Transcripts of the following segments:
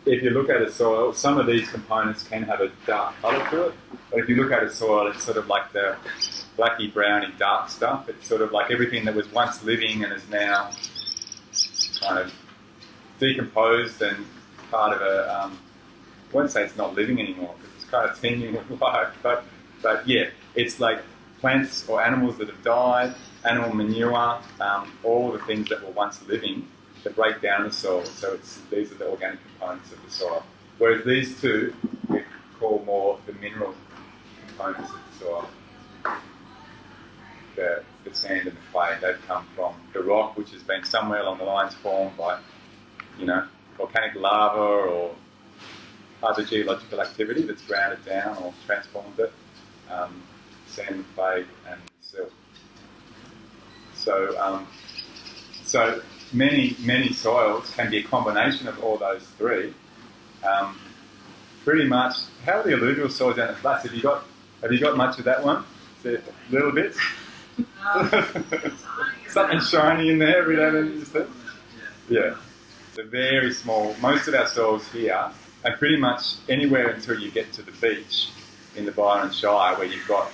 If you look at a soil, some of these components can have a dark colour to it, but if you look at a soil, it's sort of like the blacky, browny, dark stuff. It's sort of like everything that was once living and is now kind of decomposed and part of I won't say it's not living anymore because it's kind of teeming with life, but yeah, it's like plants or animals that have died, animal manure, all the things that were once living that break down the soil. So these are the organic components of the soil. Whereas these two we call more the mineral components of the soil. The sand and the clay, they've come from the rock, which has been somewhere along the lines formed by, volcanic lava or other geological activity that's ground it down or transformed it. Sand, clay, and silt. So many soils can be a combination of all those three. Pretty much. How are the alluvial soils down the flats? Have you got much of that one? Is there little bits? Something shiny in there every now and then. Yeah. So very small. Most of our soils here, and pretty much anywhere until you get to the beach in the Byron Shire, where you've got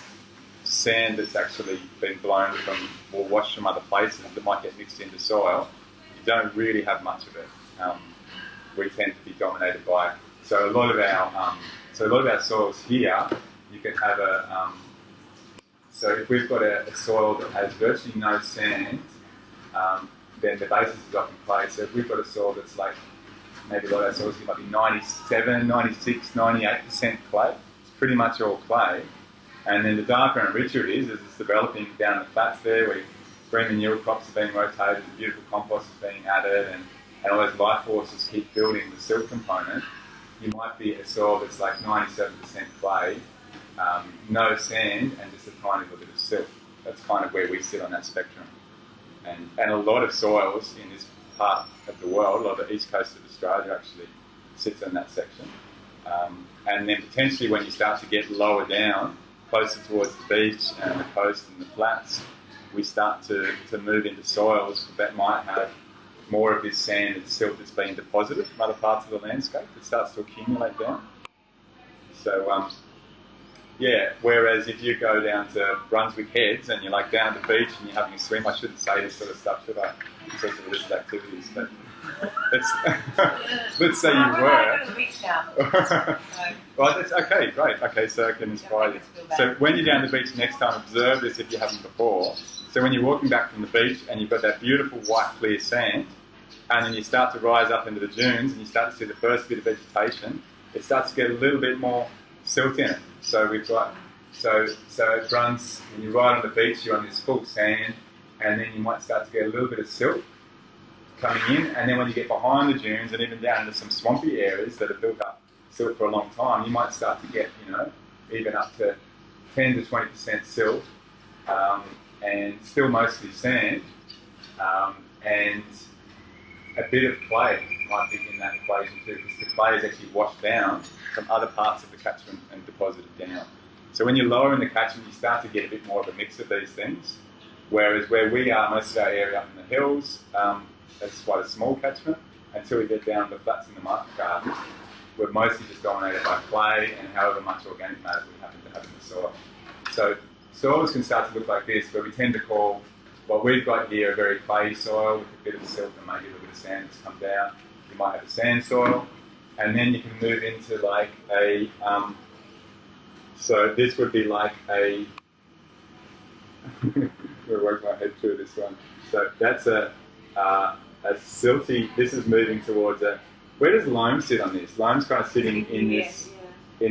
sand that's actually been blown from or washed from other places that might get mixed into soil, you don't really have much of it. We tend to be dominated by. So a lot of our soils here, you can have so if we've got a soil that has virtually no sand, then the basis is often clay. So if we've got a soil that's like, maybe a lot of our soils here might be 97, 96, 98% clay. It's pretty much all clay. And then the darker and richer it is, as it's developing down the flats there, where green manure crops are being rotated, the beautiful compost is being added, and all those life forces keep building the silt component. You might be a soil that's like 97% clay, no sand, and just a tiny little bit of silt. That's kind of where we sit on that spectrum. And a lot of soils in this part of the world, a lot of the east coast of Australia actually sits in that section. And then potentially when you start to get lower down, closer towards the beach and the coast and the flats, we start to move into soils that might have more of this sand and silt that's been deposited from other parts of the landscape that starts to accumulate down. So, whereas if you go down to Brunswick Heads and you're like down at the beach and you're having a swim, I shouldn't say this sort of stuff, should I? In terms of illicit activities, but let's say you were. Well, that's okay, great. Okay, so I can inspire you. So when you're down the beach next time, observe this if you haven't before. So when you're walking back from the beach and you've got that beautiful white clear sand, and then you start to rise up into the dunes and you start to see the first bit of vegetation, it starts to get a little bit more silt in it. So we've got, so it runs, when you ride on the beach, you're on this full sand, and then you might start to get a little bit of silt coming in, and then when you get behind the dunes and even down into some swampy areas that have built up silt for a long time, you might start to get, even up to 10 to 20% silt, and still mostly sand, and a bit of clay might be in that equation too, because the clay is actually washed down from other parts of the catchment and deposited down. So when you're lower in the catchment, you start to get a bit more of a mix of these things, whereas where we are, most of our area up in the hills, that's quite a small catchment. Until we get down to the flats in the market garden, we're mostly just dominated by clay and however much organic matter we happen to have in the soil. So soils can start to look like this, where we tend to call what we've got here a very clayey soil with a bit of silt and maybe a little bit of sand that's come down. You might have a sand soil, and then you can move into like a, so this would be like a, I'm going to work my head through this one. So that's a silty, this is moving towards a, where does loam sit on this? Loam's kind of sitting in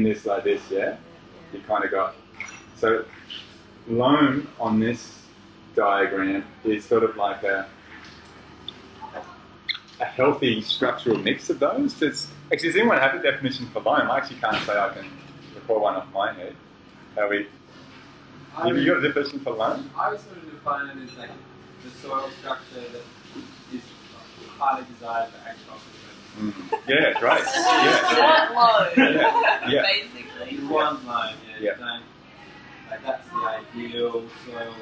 this like this, yeah? You kind of got, so loam on this diagram is sort of like a healthy structural mix of those. Actually, does anyone have a definition for loam? I actually can't say I can recall one off my head. Have you got a definition for loam? I would sort of define it as like the soil structure that is highly desired for agriculture. Yeah, great. Yeah. Basically. You want loam, yeah. Like that's the ideal soil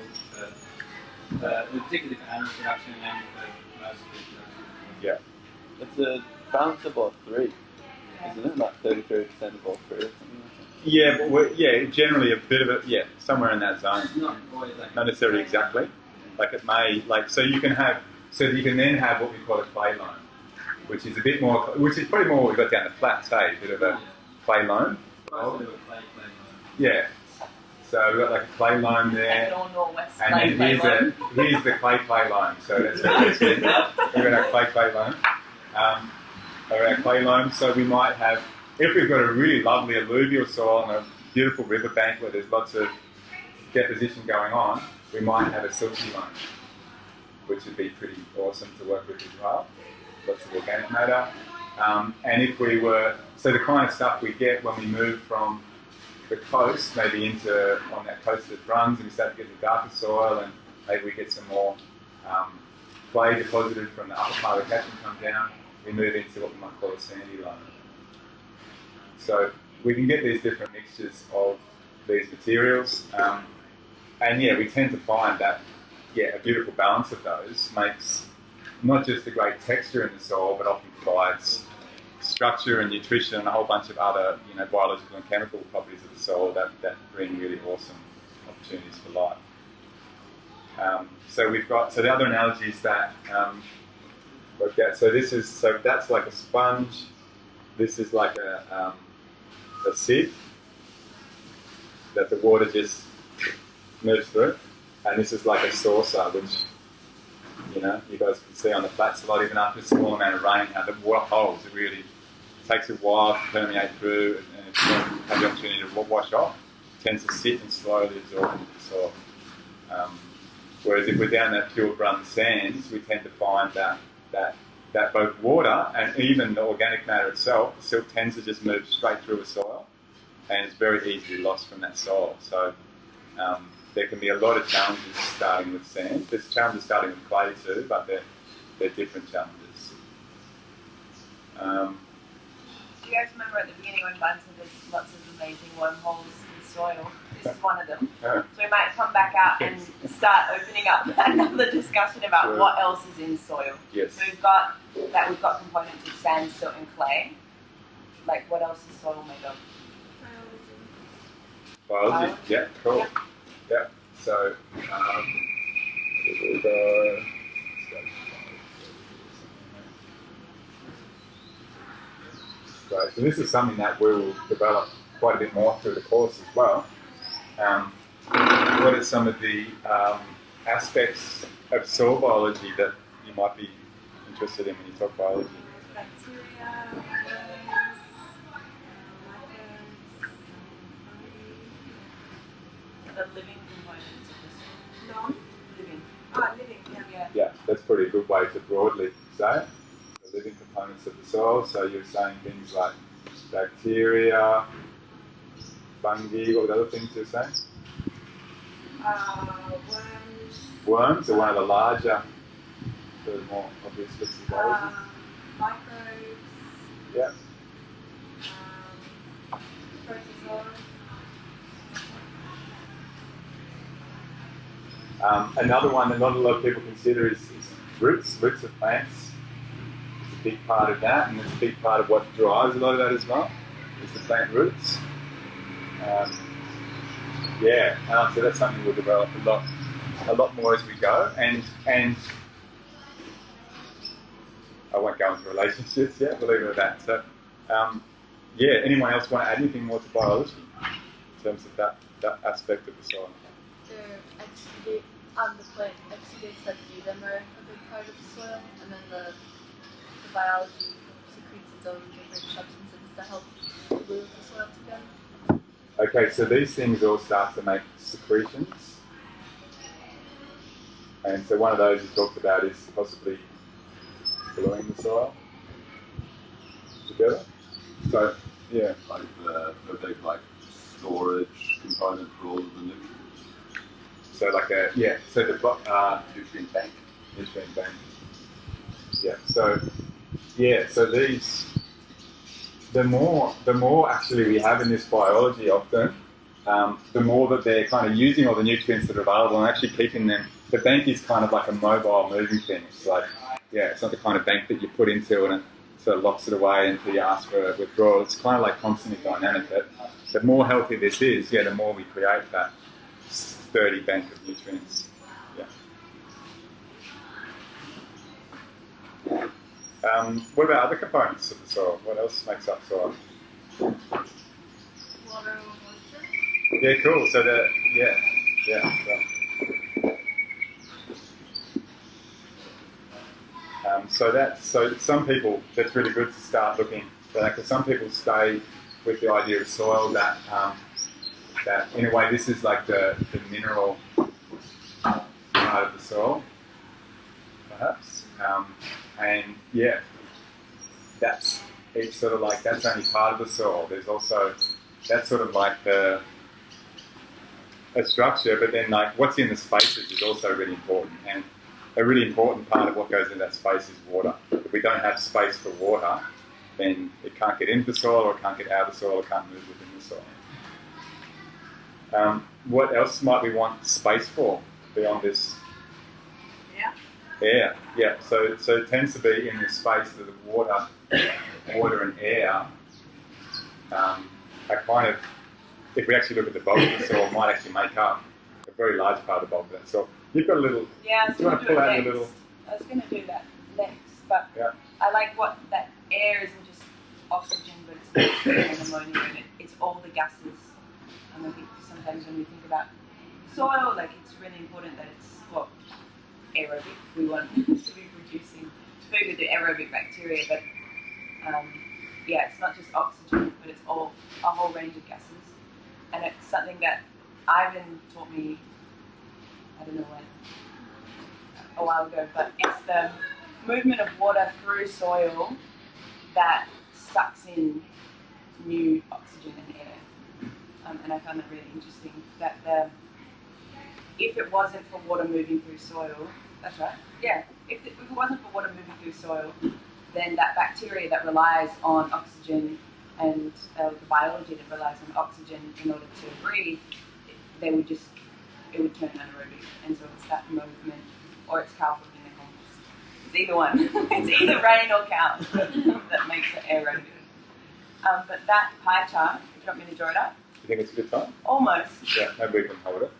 particularly for animal production and for most food production. Yeah. It's a balance of all three, isn't it? Like 33% of all three or something like that. Yeah, but generally a bit of it, somewhere in that zone. It's not always like Not necessarily exactly. Like it may, so you can then have what we call a clay loam, which is a bit more, which is probably more what we've got down the flats, a bit of a clay loam. most of it was clay. Yeah. So we've got like a clay loam there. Northwest And then here's the clay loam. So that's very good. We've got our clay loam. Our clay loam. So we might have, if we've got a really lovely alluvial soil and a beautiful riverbank where there's lots of deposition going on, we might have a silty loam, which would be pretty awesome to work with as well. Lots of organic matter. And if we were, so the kind of stuff we get when we move from the coast, maybe on that coast that runs, and we start to get the darker soil, and maybe we get some more clay deposited from the upper part of the Cation come down, we move into what we might call a sandy loam. So we can get these different mixtures of these materials, and we tend to find that a beautiful balance of those makes not just a great texture in the soil, but often provides structure and nutrition and a whole bunch of other, biological and chemical properties of the soil that bring really awesome opportunities for life. So the other analogies that looked at. So that's like a sponge. This is like a sieve that the water just moves through, and this is like a saucer, which you guys can see on the flats a lot, even after a small amount of rain, how the water holds. It really takes a while to permeate through, and if you don't have the opportunity to wash off, it tends to sit and slowly absorb into the soil. Whereas if we're down that pure Brun sands, we tend to find that both water and even the organic matter itself, the silt tends to just move straight through a soil, and it's very easily lost from that soil. So there can be a lot of challenges starting with sand. There's challenges starting with clay too, but they're different challenges. Do you guys remember at the beginning when Bun said there's lots of amazing wormholes in soil? This is one of them. So we might come back out and start opening up another discussion about what else is in soil. Yes. So we've got components of sand, silt, and clay. Like, what else is soil made of? Biology. Yeah, cool. Yep. Yeah. So Right, so this is something that we'll develop quite a bit more through the course as well. What are some of the aspects of soil biology that you might be interested in when you talk biology? Bacteria, The living components of the soil. Living. living, Yeah, that's probably a good way to broadly say it. The living components of the soil. So you're saying things like bacteria, fungi. What were the other things you're saying? worms, Worms are one of the larger, the more obvious bits of biology. microbes, Yeah. protozoa. Another one that not a lot of people consider is roots of plants. It's a big part of that, and it's a big part of what drives a lot of that as well, is the plant roots. So that's something we'll develop a lot more as we go, and I won't go into relationships yet, we'll leave it at that. So, anyone else want to add anything more to biology in terms of that aspect of the soil? The plant exudates that do them are a big part of the soil, and then the biology secretes its own different substances that help glue the soil together. Okay, so these things all start to make secretions, and so one of those you talked about is possibly gluing the soil together. So, yeah. Like the big storage component for all of the nutrients. So the nutrient bank. Yeah. So these, the more actually we have in this biology often, the more that they're kind of using all the nutrients that are available and actually keeping them. The bank is kind of like a mobile moving thing. It's like, it's not the kind of bank that you put into and sort of locks it away until you ask for a withdrawal. It's kind of like constantly dynamic. But the more healthy this is, the more we create that sturdy bank of nutrients. Yeah. What about other components of the soil? What else makes up soil? Water or moisture. Yeah, cool. So so some people, that's really good to start looking for that, because some people stay with the idea of soil that in a way this is like the mineral part of the soil, perhaps, and it's sort of like that's only part of the soil. There's also that's sort of like a structure, but then like what's in the spaces is also really important, and a really important part of what goes in that space is water. If we don't have space for water, then it can't get into the soil, or it can't get out of the soil, or it can't move within the soil. What else might we want space for beyond this? Air. Yeah. So it tends to be in the space that the water and air are kind of, if we actually look at the bulk of the soil, might actually make up a very large part of the bulk of that soil. You've got a little. Yeah, I was going to do it out next. your little. I was going to do that next, but I like what that air isn't just oxygen, but it's nitrogen and ammonia in it. It's all the gases. And I think sometimes when we think about soil, like it's really important that it's aerobic. We want to be producing food with the aerobic bacteria, but it's not just oxygen, but it's a whole range of gases. And it's something that Ivan taught me, I don't know when, a while ago, but it's the movement of water through soil that sucks in new oxygen and air. And I found that really interesting, that if it wasn't for water moving through soil, that's right, if it wasn't for water moving through soil, then that bacteria that relies on oxygen and the biology that relies on oxygen in order to breathe, it would turn anaerobic. And so it's that movement, or it's cow food in the compost. It's either one. It's either rain or cow that makes it aerobic. But that pie chart, if you want me to draw it up? You think it's a good time? Almost. Yeah, maybe we can hold it.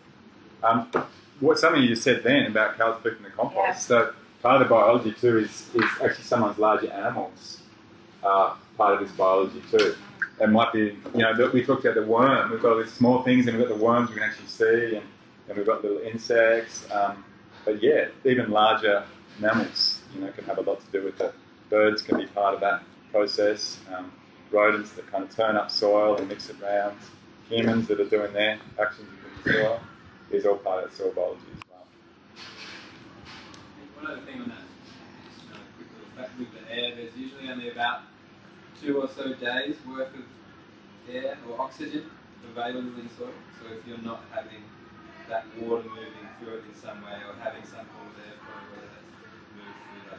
Something you just said then about cows poop in the compost. Yeah. So part of the biology too is actually sometimes larger animals are part of this biology too. It might be, we talked about the worm. We've got all these small things, and we've got the worms we can actually see, and we've got little insects. But even larger mammals, can have a lot to do with it. Birds can be part of that process. Rodents that kind of turn up soil and mix it around. Humans that are doing their actions within the soil. Is all part of soil biology as well. One other thing on that, just another quick little fact with the air, there's usually only about 2 or so days worth of air or oxygen available in soil. So if you're not having that water moving through it in some way, or having some form of airflow, whether that's moved through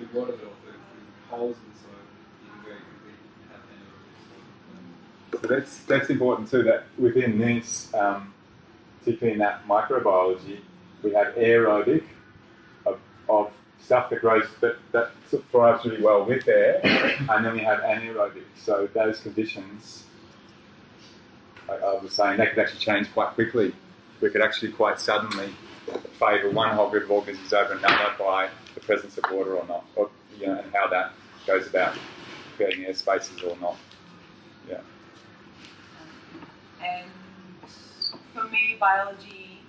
through water or through holes in the soil, you can very quickly have anaerobic soil. So that's important too, that within this, particularly in that microbiology, we have aerobic of stuff that grows that sort of thrives really well with air, and then we have anaerobic. So those conditions, like I was saying, they could actually change quite quickly. We could actually quite suddenly favour one whole group of organisms over another by the presence of water or not, and how that goes about creating air spaces or not. Yeah. And for me, biology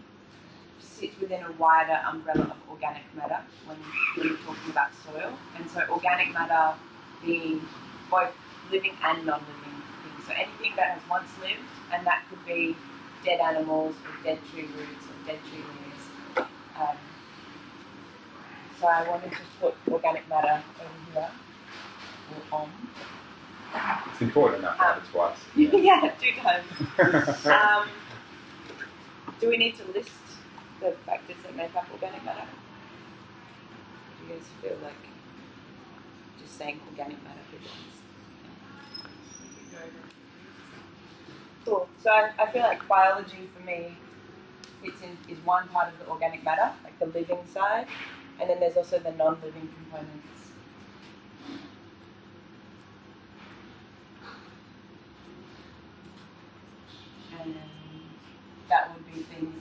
sits within a wider umbrella of organic matter when you're talking about soil. And so organic matter being both living and non-living things. So anything that has once lived, and that could be dead animals or dead tree roots or dead tree leaves. So I wanted to put organic matter over here, or on. It's important enough to have it twice. Yeah, 2 times. Do we need to list the factors that make up organic matter? Do you guys feel like just saying organic matter is cool. So I feel like biology for me is one part of the organic matter, like the living side, and then there's also the non-living components.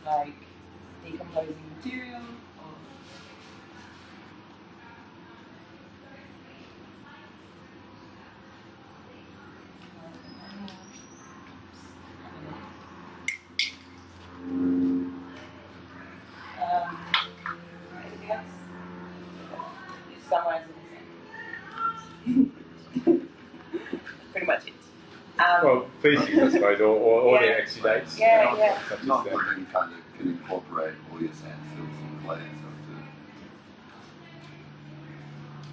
like decomposing material or anything else? Just summarize it. Pretty much it. Well, feces, I suppose, or Yeah. their exudates. Yeah, yeah. Such as Not that. everything kind of can incorporate all your sand silts and clay and stuff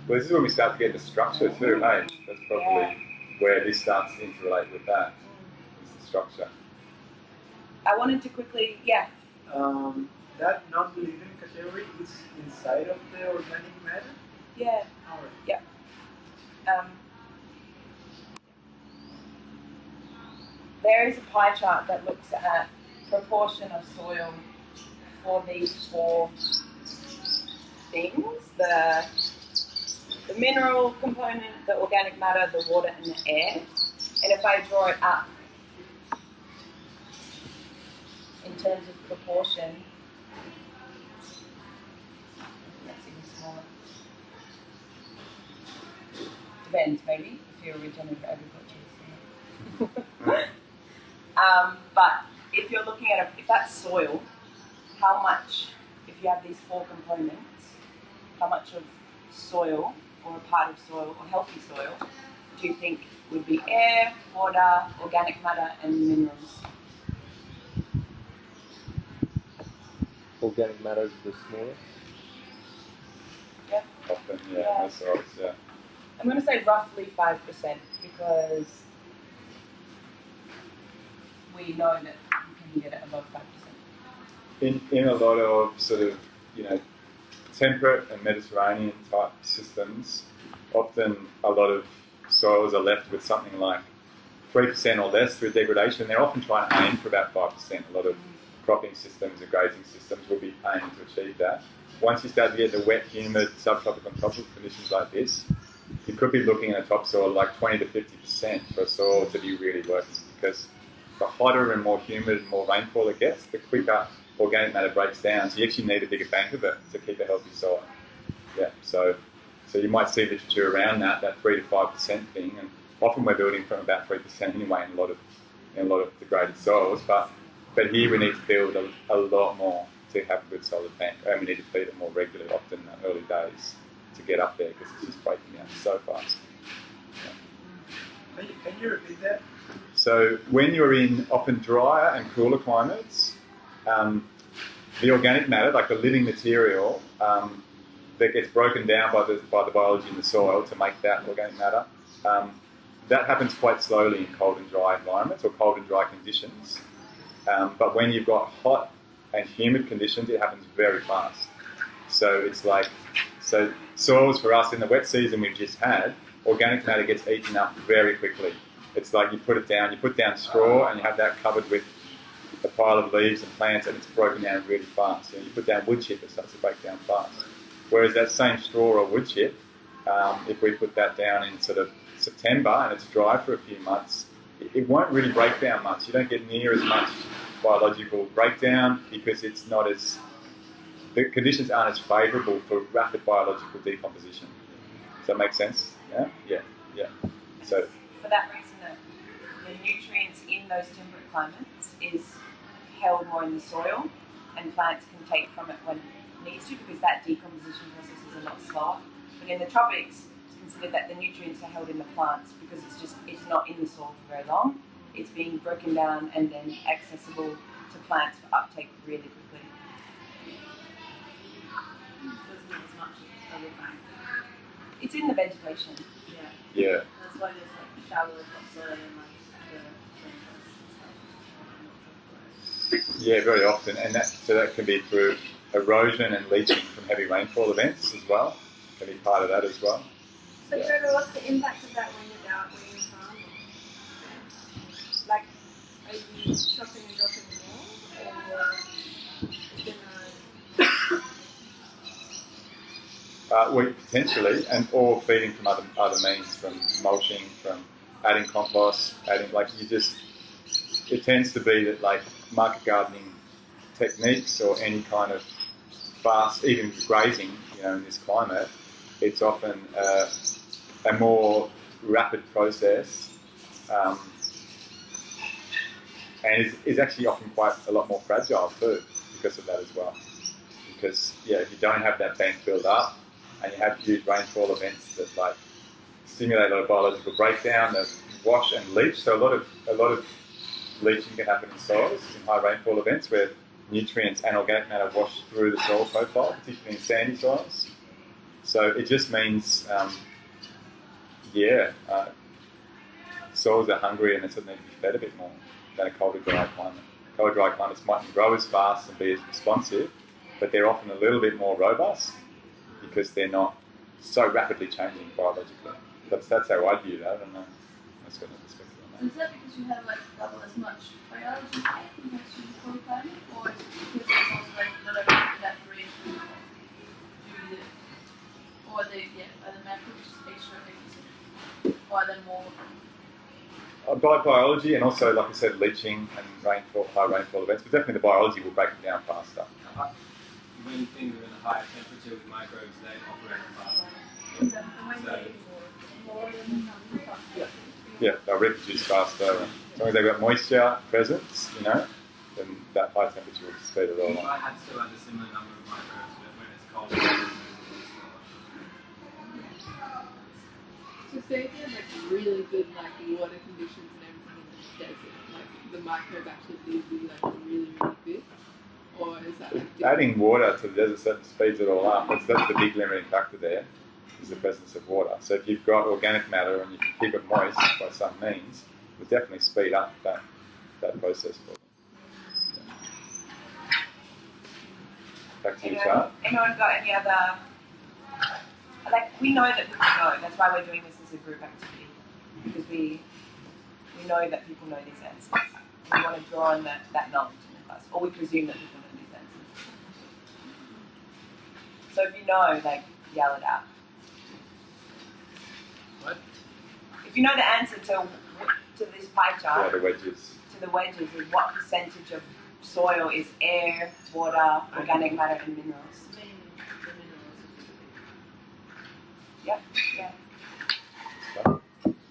Well, this is when we start to get the structure too, hey? That's probably where this starts to interrelate with that. It's the structure. I wanted to quickly, That non-living category is inside of the organic matter? yeah. Alright. There is a pie chart that looks at proportion of soil for these four things: the mineral component, the organic matter, the water, and the air. And if I draw it up in terms of proportion, that's even smaller. Depends, maybe, if you're regenerative agriculture. But if you're looking at if that's soil, how much, if you have these four components, how much of soil or a part of soil or healthy soil do you think would be air, water, organic matter, and minerals? Organic matter is the smallest. Yep. Often, Yeah. yeah, that's right, yeah. I'm going to say roughly 5% because we know that you can get it above 5%. In a lot of sort of, temperate and Mediterranean type systems, often a lot of soils are left with something like 3% or less through degradation. They're often trying to aim for about 5%. A lot of cropping systems and grazing systems will be aiming to achieve that. Once you start to get the wet, humid, subtropical and tropical conditions like this, you could be looking at a topsoil like 20 to 50% for a soil to be really working, because the hotter and more humid and more rainfall it gets, the quicker organic matter breaks down. So you actually need a bigger bank of it to keep a healthy soil. Yeah, so you might see literature around that 3 to 5% thing, and often we're building from about 3% anyway in a lot of degraded soils. But here we need to build a lot more to have a good solid bank, and we need to feed it more regularly, often in the early days, to get up there, because it's just breaking down so fast. Can you repeat that? So when you're in often drier and cooler climates, the organic matter, like the living material, that gets broken down by the biology in the soil to make that organic matter, that happens quite slowly in cold and dry environments or cold and dry conditions. But when you've got hot and humid conditions, it happens very fast. So it's like, soils for us in the wet season we've just had, organic matter gets eaten up very quickly. It's like you put down straw and you have that covered with a pile of leaves and plants, and it's broken down really fast. You put down wood chip, it starts to break down fast. Whereas that same straw or wood chip, if we put that down in sort of September and it's dry for a few months, it won't really break down much. You don't get near as much biological breakdown because the conditions aren't as favourable for rapid biological decomposition. Does that make sense? Yeah. So For that reason, the nutrients in those temperate climates is held more in the soil, and plants can take from it when it needs to, because that decomposition process is a lot slower. But in the tropics, it's considered that the nutrients are held in the plants because it's not in the soil for very long. It's being broken down and then accessible to plants for uptake really quickly. So it's not as much as other bank. It's in the vegetation. yeah. That's why there's like shallow topsoil and like the Yeah, very often, and that can be through erosion and leaching from heavy rainfall events as well. Can be part of that as well. So Trevor, what's the impact of that when you're out, when you're farming? Like, are you chopping and dropping more, or is there Well, potentially, or feeding from other means, from mulching, from adding compost, it tends to be that like market gardening techniques or any kind of fast, even grazing, in this climate, it's often a more rapid process, and is actually often quite a lot more fragile too because of that as well. Because if you don't have that bank build up and you have huge rainfall events that like stimulate a lot of biological breakdown, that wash and leach. So a lot of leaching can happen in soils in high rainfall events where nutrients and organic matter wash through the soil profile, particularly in sandy soils. So it just means, soils are hungry and they sort of need to be fed a bit more than a colder, dry climate. Cold, dry climates mightn't grow as fast and be as responsive, but they're often a little bit more robust because they're not so rapidly changing biologically. That's how I view that. I don't know. That's got no perspective on that. Is that because you have like double as much biology compared to the cold climate, or is it because it's also like not everything that free or are the macros extra things, or are there more? By biology and also, like I said, leaching and high rainfall events, but definitely the biology will break it down faster. When things are in a higher temperature with microbes, they operate faster. Yeah, they'll reproduce faster. And as long as they've got moisture present, then that high temperature will speed it all You up. might have still have a similar number of microbes, but when it's cold, it's slower. So say if you had like really good like water conditions and everything in the desert, like the microbe activity would be like really, really good? Or is that like Adding water to the desert speeds it all up. That's the big limiting factor there, is the presence of water. So if you've got organic matter and you can keep it moist by some means, it will definitely speed up that process for them. Back to you, Charlotte. Anyone got any other? We know that people know. That's why we're doing this as a group activity, because we know that people know these answers. We want to draw on that knowledge in the class, or we presume that people know these answers. So if you know, yell it out. What? If you know the answer to this pie chart, The wedges. to the wedges, is what percentage of soil is air, water, organic matter, and minerals? Yep, yeah. So,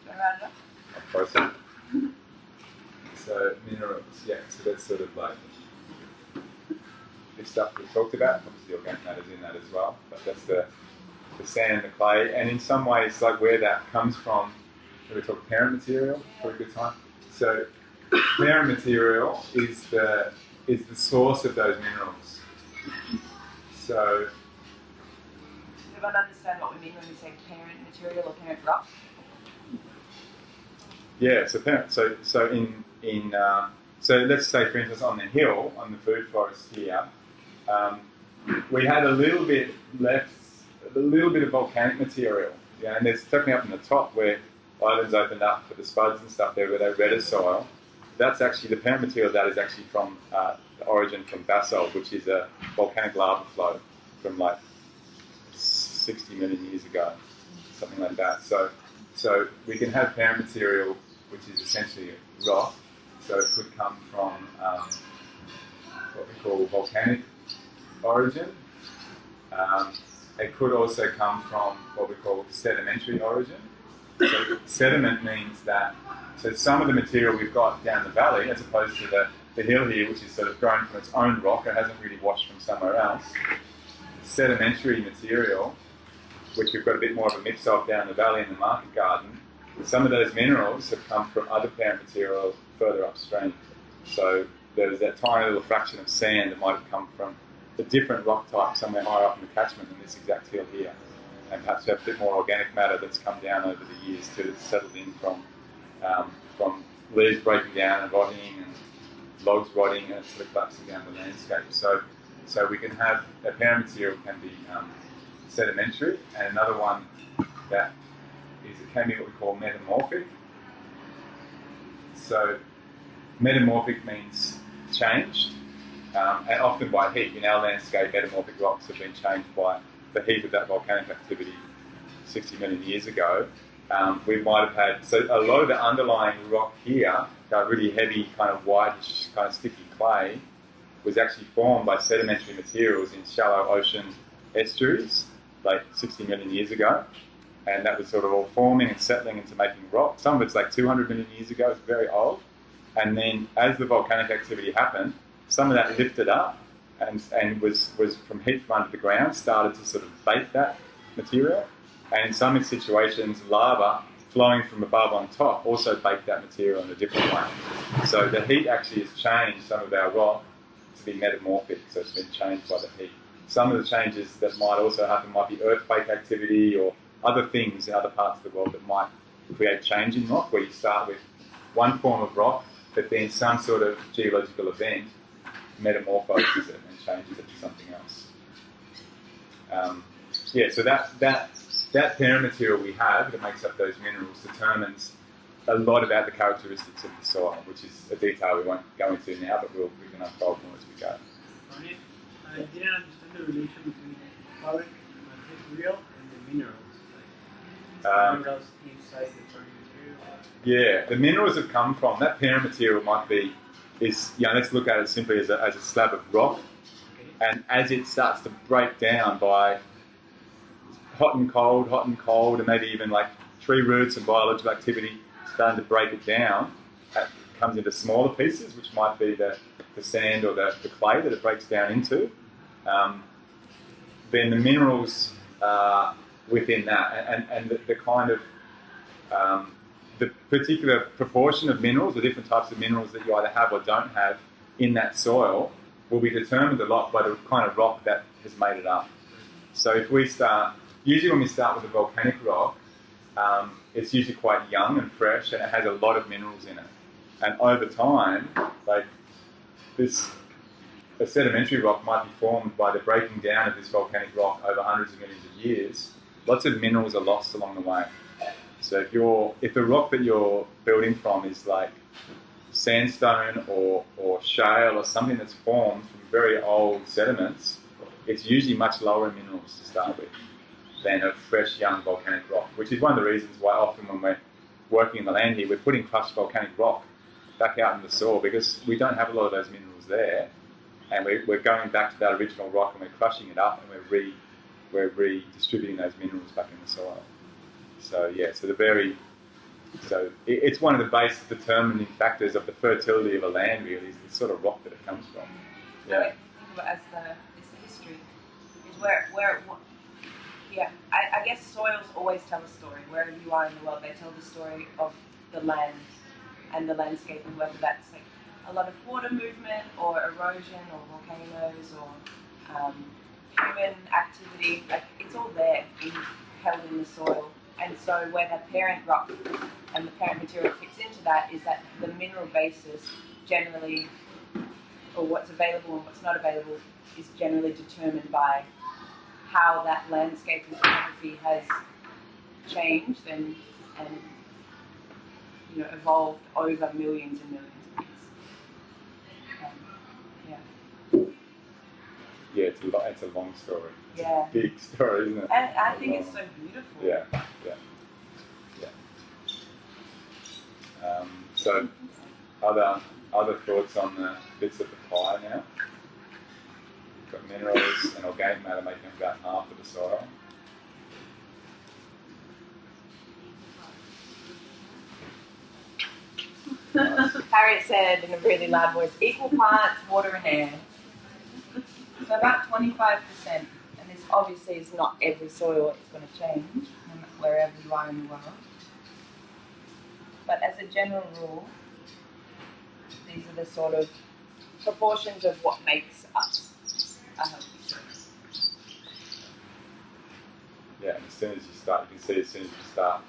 Around it. process. So minerals, so that's sort of like the stuff we talked about. Obviously organic matter's in that as well, but that's the sand, the clay, and in some ways like where that comes from, we talk parent material for a good time. So parent material is the source of those minerals. So Does everyone understand what we mean when we say parent material or parent rock? yeah, so parent. So let's say, for instance, on the hill, on the food forest here, we had a little bit of volcanic material. Yeah, and there's definitely up in the top where islands opened up for the spuds and stuff there, where they redder soil. That's actually the parent material. That is actually from the origin from basalt, which is a volcanic lava flow from like 60 million years ago, something like that. So we can have parent material, which is essentially rock. So it could come from what we call volcanic origin. It could also come from what we call sedimentary origin. So sediment means that, so some of the material we've got down the valley, as opposed to the hill here, which is sort of grown from its own rock, it hasn't really washed from somewhere else. Sedimentary material, which we've got a bit more of a mix of down the valley in the market garden, some of those minerals have come from other parent material further upstream. So there's that tiny little fraction of sand that might have come from a different rock type somewhere higher up in the catchment than this exact hill here. And perhaps have a bit more organic matter that's come down over the years too, that's settled in from leaves breaking down and rotting and logs rotting, and it's sort of collapsing down the landscape. So we can have, a parent material can be sedimentary, and another one that can be what we call metamorphic. So metamorphic means changed, and often by heat. In our landscape, metamorphic rocks have been changed by the heat of that volcanic activity 60 million years ago. We might have had, so a lot of the underlying rock here, really heavy, kind of whitish, kind of sticky clay, was actually formed by sedimentary materials in shallow ocean estuaries, like 60 million years ago. And that was sort of all forming and settling into making rock. Some of it's like 200 million years ago, it's very old. And then as the volcanic activity happened, some of that lifted up and was from heat from under the ground, started to sort of bake that material. And in some situations, lava flowing from above on top also baked that material in a different way. So the heat actually has changed some of our rock to be metamorphic, so it's been changed by the heat. Some of the changes that might also happen might be earthquake activity or other things in other parts of the world that might create change in rock, where you start with one form of rock, but then some sort of geological event metamorphoses it and changes it to something else. So that parent material we have that makes up those minerals determines a lot about the characteristics of the soil, which is a detail we won't go into now, but we can unfold more as we go. I didn't understand the relation between caloric material and the minerals. Minerals inside the parent material. Yeah, the minerals have come from that parent material let's look at it simply as a slab of rock, and as it starts to break down by hot and cold, and maybe even like tree roots and biological activity starting to break it down, it comes into smaller pieces, which might be the sand or the clay that it breaks down into. Then the minerals within that, and the kind of the particular proportion of minerals, the different types of minerals that you either have or don't have in that soil, will be determined a lot by the kind of rock that has made it up. So if we usually when we start with a volcanic rock, it's usually quite young and fresh, and it has a lot of minerals in it. And over time, a sedimentary rock might be formed by the breaking down of this volcanic rock over hundreds of millions of years. Lots of minerals are lost along the way. So if the rock that you're building from is like sandstone or shale or something that's formed from very old sediments, it's usually much lower in minerals to start with than a fresh young volcanic rock, which is one of the reasons why often when we're working in the land here, we're putting crushed volcanic rock back out in the soil, because we don't have a lot of those minerals there, and we're going back to that original rock and we're crushing it up and we're redistributing those minerals back in the soil. So it's one of the basic determining factors of the fertility of a land, really, is the sort of rock that it comes from. Yeah. Think of it as the history. Is I guess soils always tell a story. Wherever you are in the world, they tell the story of the land and the landscape, and whether that's like a lot of water movement or erosion or volcanoes or human activity. Like, it's all there, held in the soil. And so where the parent rock and the parent material fits into that is that the mineral basis generally, or what's available and what's not available, is generally determined by how that landscape and topography has changed and evolved over millions and millions of years. Yeah, it's a long story. Yeah. It's a big story, isn't it? And I think it's so beautiful. Yeah. So, other thoughts on the bits of the pie now? We've got minerals and organic matter making up about half of the soil. Harriet said in a really loud voice, equal parts water and air. So about 25%, and this obviously is not every soil it's going to change, wherever you are in the world. But as a general rule, these are the sort of proportions of what makes us a healthy soil. Yeah, and as soon as you start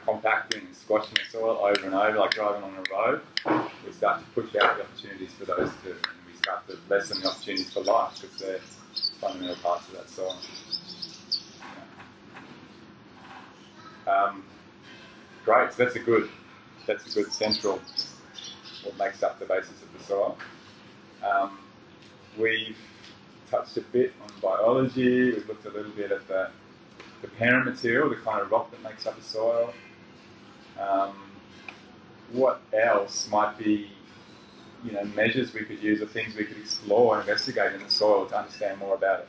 compacting and squashing the soil over and over, like driving on a road, we start to push out the opportunities for those two, and we start to lessen the opportunities for life, because they're fundamental parts of that soil. Great, so that's a good central, what makes up the basis of the soil. We've touched a bit on biology, we've looked a little bit at the parent material, the kind of rock that makes up the soil. What else might be measures we could use or things we could explore and investigate in the soil to understand more about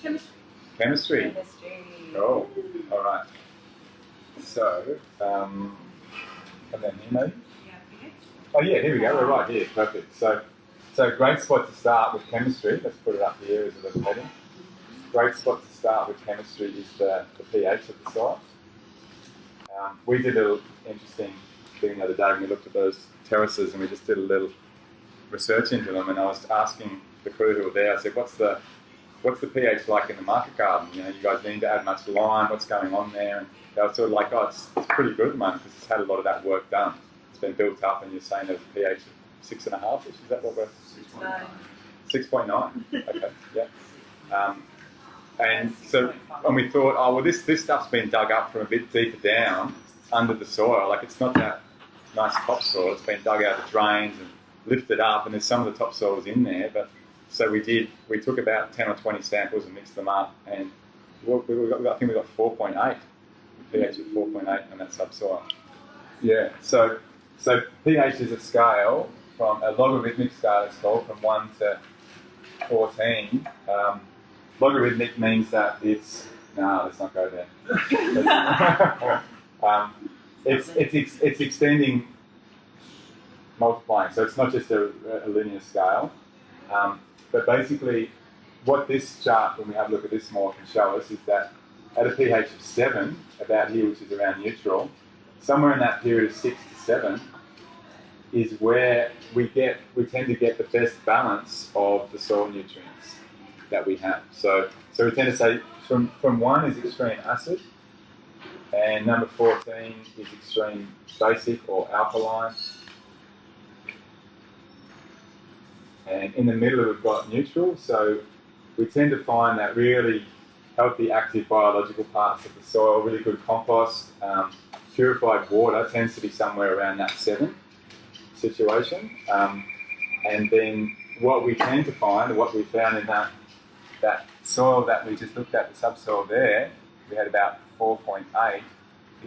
it? Chemistry. Oh, all right. So, and then here maybe? Oh yeah, here we go. We're right here. Perfect. So great spot to start with chemistry. Let's put it up here as a little heading. Great spot to start with chemistry is the pH of the soil. We did a little interesting thing the other day when we looked at those terraces and we just did a little research into them, and I was asking the crew who were there, I said, what's the pH like in the market garden? You guys need to add much lime, what's going on there? And they were sort of like, oh, it's pretty good at the moment because it's had a lot of that work done. It's been built up, and you're saying there's a pH of 6.5, is that what we're... 6.9. Okay, yeah. And so, and we thought, oh, well, this stuff's been dug up from a bit deeper down under the soil. Like, it's not that nice topsoil. It's been dug out of the drains and lifted up, and there's some of the topsoils in there. But so we took about 10 or 20 samples and mixed them up, and I think we got 4.8, pH of 4.8 on that subsoil. Yeah. So pH is a scale from a logarithmic scale. It's called from 1 to 14. Logarithmic means that it's... No, let's not go there. It's extending, multiplying. So it's not just a linear scale. But basically, what this chart, when we have a look at this more, can show us is that at a pH of 7, about here, which is around neutral, somewhere in that period of 6 to 7 is where we tend to get the best balance of the soil nutrients that we have. So we tend to say from 1 is extreme acid, and number 14 is extreme basic or alkaline, and in the middle we've got neutral. So we tend to find that really healthy, active biological parts of the soil, really good compost, purified water tends to be somewhere around that 7 situation. And then what we tend to find, what we found in that soil that we just looked at, the subsoil there, we had about 4.8.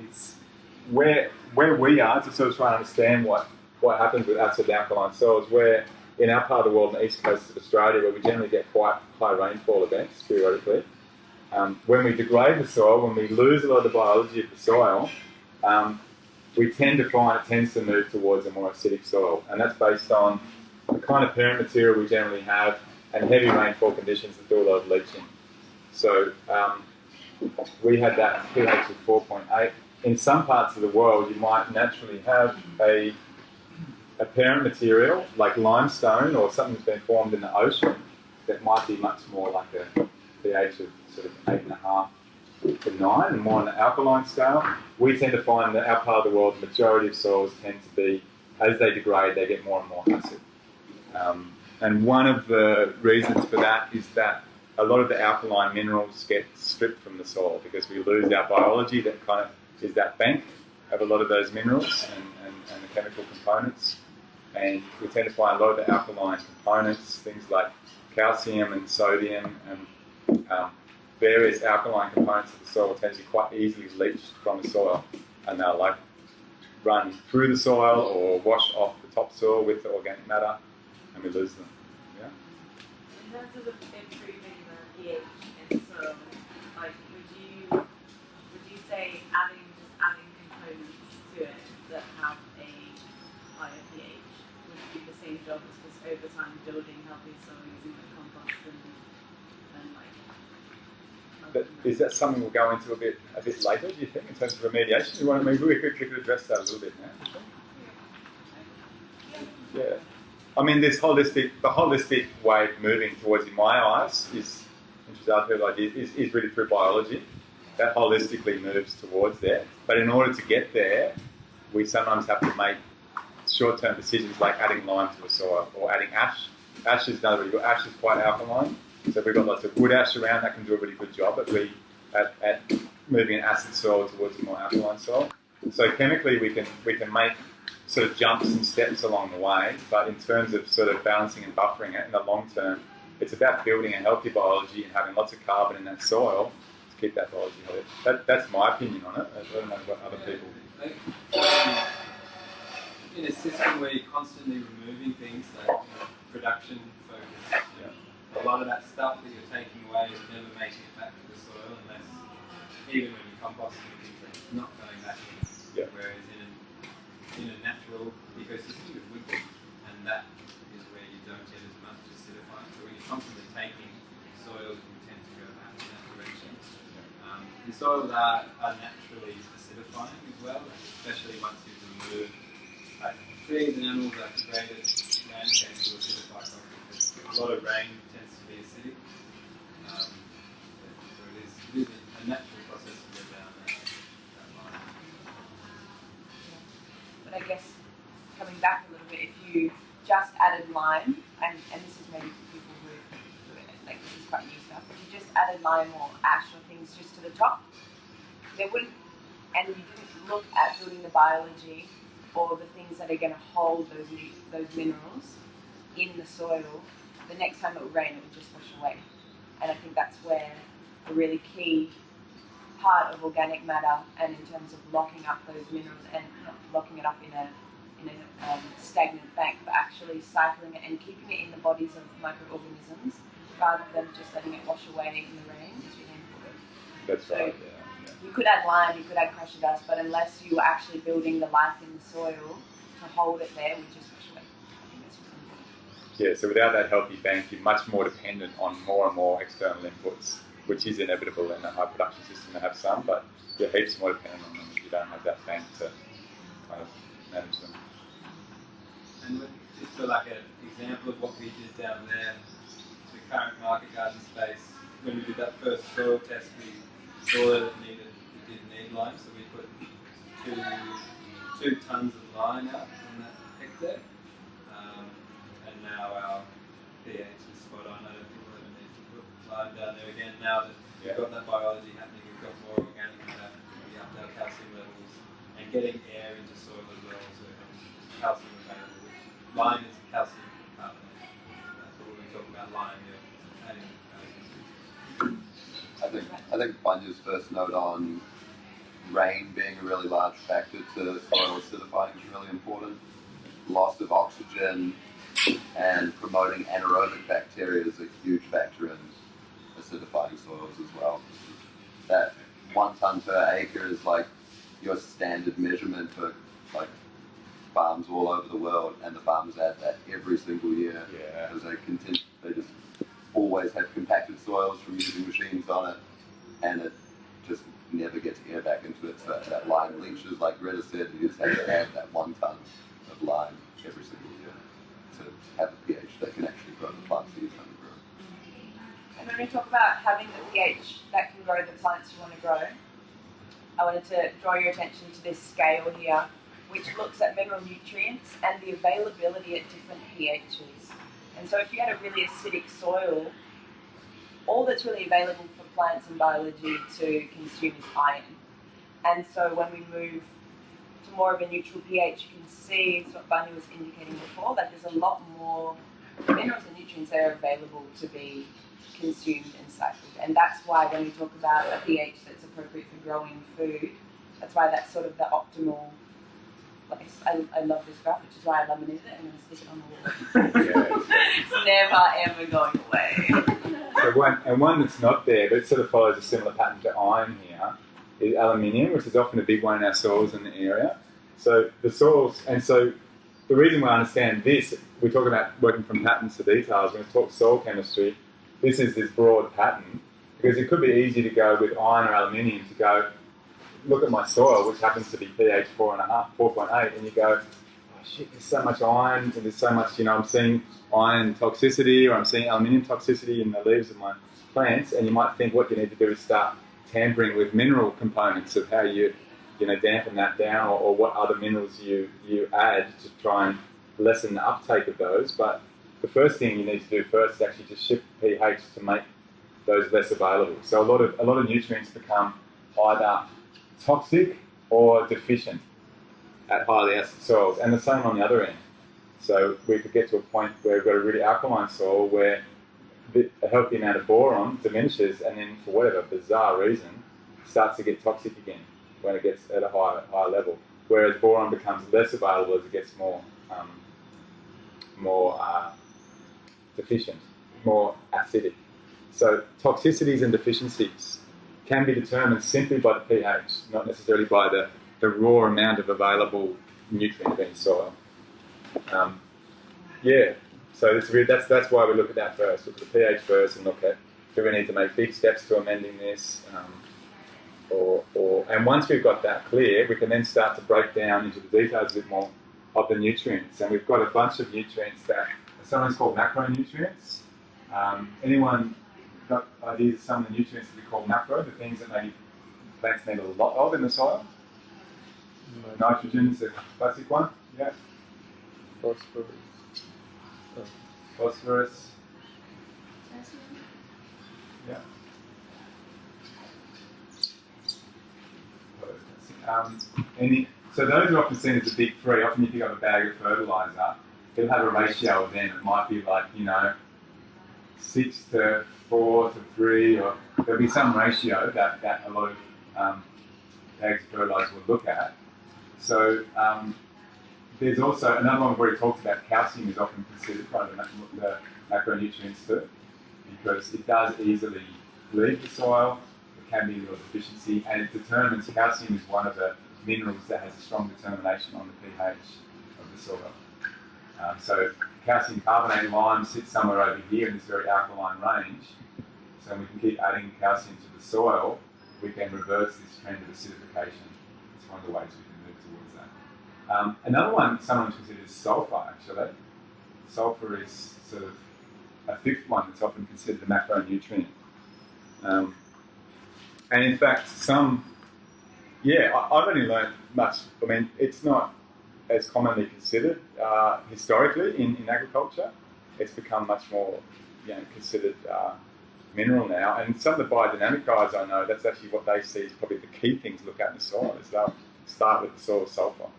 It's where we are, to sort of try and understand what happens with acid alkaline soils, where in our part of the world, on the east coast of Australia, where we generally get quite high rainfall events periodically, when we degrade the soil, when we lose a lot of the biology of the soil, we tend to find it tends to move towards a more acidic soil. And that's based on the kind of parent material we generally have and heavy rainfall conditions that do a lot of leaching. So we had that pH of 4.8. In some parts of the world, you might naturally have a parent material like limestone or something that's been formed in the ocean that might be much more like a pH of sort of 8.5 to 9 and more on the alkaline scale. We tend to find that our part of the world, the majority of soils tend to be, as they degrade, they get more and more acid. And one of the reasons for that is that a lot of the alkaline minerals get stripped from the soil because we lose our biology that kind of is that bank of a lot of those minerals and the chemical components. And we tend to find a lot of the alkaline components, things like calcium and sodium and various alkaline components of the soil tend to be quite easily leached from the soil, and they'll like run through the soil or wash off the topsoil with the organic matter, and we lose them. Yeah. In terms of improving the pH in the soil, like would you say adding components to it that have a higher pH would do the same job as just over time building healthy soil using the compost and like. But is that something we'll go into a bit later, do you think, in terms of remediation? You want to maybe we could address that a little bit now? Yeah. I mean, the holistic way of moving towards, in my eyes, is, which is our third idea, is really through biology. That holistically moves towards there. But in order to get there, we sometimes have to make short-term decisions like adding lime to the soil or adding ash. Ash is another really good. Ash is quite alkaline. So if we've got lots of wood ash around, that can do a really good job at moving an acid soil towards a more alkaline soil. So chemically, we can make sort of jumps and steps along the way, but in terms of sort of balancing and buffering it in the long term, it's about building a healthy biology and having lots of carbon in that soil to keep that biology healthy. That's my opinion on it. I don't know what other people. in a system where you're constantly removing things, like production focus, a lot of that stuff that you're taking away is never making it back to the soil unless, even when you're composting things, like, it's not going back in. Yeah. Whereas in a natural ecosystem, it would be, and that is where you don't get as much acidifying. So when you're constantly taking soils, you tend to go back in that direction. And soils are naturally acidifying as well, especially once you've removed trees and animals are the greatest landscapes to acidify because a lot of rain tends to be acidic. So it is a natural process to go down that line. But I guess coming back a little bit, if you just added lime, and this is maybe for people who like this is quite new stuff, if you just added lime or ash or things just to the top, there wouldn't, and you didn't look at building the biology or the things that are going to hold those minerals in the soil, the next time it would rain, it would just wash away. And I think that's where the really key part of organic matter, and in terms of locking up those minerals and not locking it up in a stagnant bank, but actually cycling it and keeping it in the bodies of microorganisms rather than just letting it wash away in the rain is really important. That's right. You could add lime, you could add crusher dust, but unless you were actually building the life in the soil to hold it there, we just wash away. I think that's really important. Yeah, so without that healthy bank, you're much more dependent on more and more external inputs, which is inevitable in a high production system to have some, but you're heaps more dependent on them if you don't have that bank to kind of manage them. And just for like an example of what we did down there, the current market garden space, when we did that first soil test, we saw that it did need lime, so we put two tons of lime out on that hectare, and now our pH is spot on. I don't think we'll ever need to put lime down there again. Now that we've got that biology happening, we've got more organic matter, we upped our calcium levels, and getting air into soil as well, so calcium available. Lime is calcium carbonate. That's what we talk about lime, adding calcium. I think Bunya's first note on rain being a really large factor to soil acidifying is really important. Loss of oxygen and promoting anaerobic bacteria is a huge factor in acidifying soils as well. That 1 ton per acre is like your standard measurement for like farms all over the world, and the farmers add that every single year because they just always have compacted soils from using machines on it, and it just never gets air back into it, so that lime leaches, like Greta said. You just have to add that 1 ton of lime every single year to have a pH that can actually grow the plants that you're trying to grow. And when we talk about having the pH that can grow the plants you want to grow, I wanted to draw your attention to this scale here, which looks at mineral nutrients and the availability at different pHs. And so if you had a really acidic soil, all that's really available for plants and biology to consume is iron. And so when we move to more of a neutral pH, you can see, it's what Bunya was indicating before, that there's a lot more minerals and nutrients that are available to be consumed and cycled. And that's why when we talk about a pH that's appropriate for growing food, that's why that's sort of the optimal place. I love this graph, which is why I laminated it and I'm going to stick it on the wall. It's never ever going away. So one that's not there, but it sort of follows a similar pattern to iron here, is aluminium, which is often a big one in our soils in the area. So the soils, and so the reason we understand this, we talk about working from patterns to details. When we talk soil chemistry, this is this broad pattern, because it could be easy to go with iron or aluminium to go, look at my soil, which happens to be pH 4.5, 4.8, and you go, oh shit, there's so much iron, and there's so much, I'm seeing iron toxicity, or I'm seeing aluminium toxicity in the leaves of my plants, and you might think what you need to do is start tampering with mineral components of how you dampen that down, or what other minerals you add to try and lessen the uptake of those. But the first thing you need to do first is actually just shift pH to make those less available. So a lot of nutrients become either toxic or deficient at highly acid soils, and the same on the other end. So we could get to a point where we've got a really alkaline soil where a healthy amount of boron diminishes, and then for whatever bizarre reason starts to get toxic again when it gets at a higher level. whereas boron becomes less available as it gets more deficient, more acidic. So toxicities and deficiencies can be determined simply by the pH, not necessarily by the raw amount of available nutrient in soil. So that's why we look at that first. Look at the pH first and look at, do we need to make big steps to amending this? And once we've got that clear, we can then start to break down into the details a bit more of the nutrients. And we've got a bunch of nutrients that sometimes called macronutrients. Anyone got ideas of some of the nutrients that we call macro, the things that maybe plants need a lot of in the soil? Nitrogen's a classic one, yeah. Phosphorus. Yeah. So those are often seen as the big three. Often you pick up a bag of fertiliser, it'll have a ratio of them. It might be like, 6 to 4 to 3, or there'll be some ratio that a lot of bags of fertiliser will look at. So there's also another one we've already talked about. Calcium is often considered part of the macronutrients too, because it does easily leave the soil. It can be a little deficiency, and it determines, calcium is one of the minerals that has a strong determination on the pH of the soil. So calcium carbonate lime sits somewhere over here in this very alkaline range. So we can keep adding calcium to the soil, we can reverse this trend of acidification. It's one of the ways we can move towards that. Another one someone considers sulfur, actually. Sulfur is sort of a fifth one that's often considered a macronutrient. And in fact, I've only learned much. I mean, it's not as commonly considered historically in agriculture. It's become much more, considered mineral now. And some of the biodynamic guys I know, that's actually what they see is probably the key things to look at in the soil, is they'll start with the soil sulfur.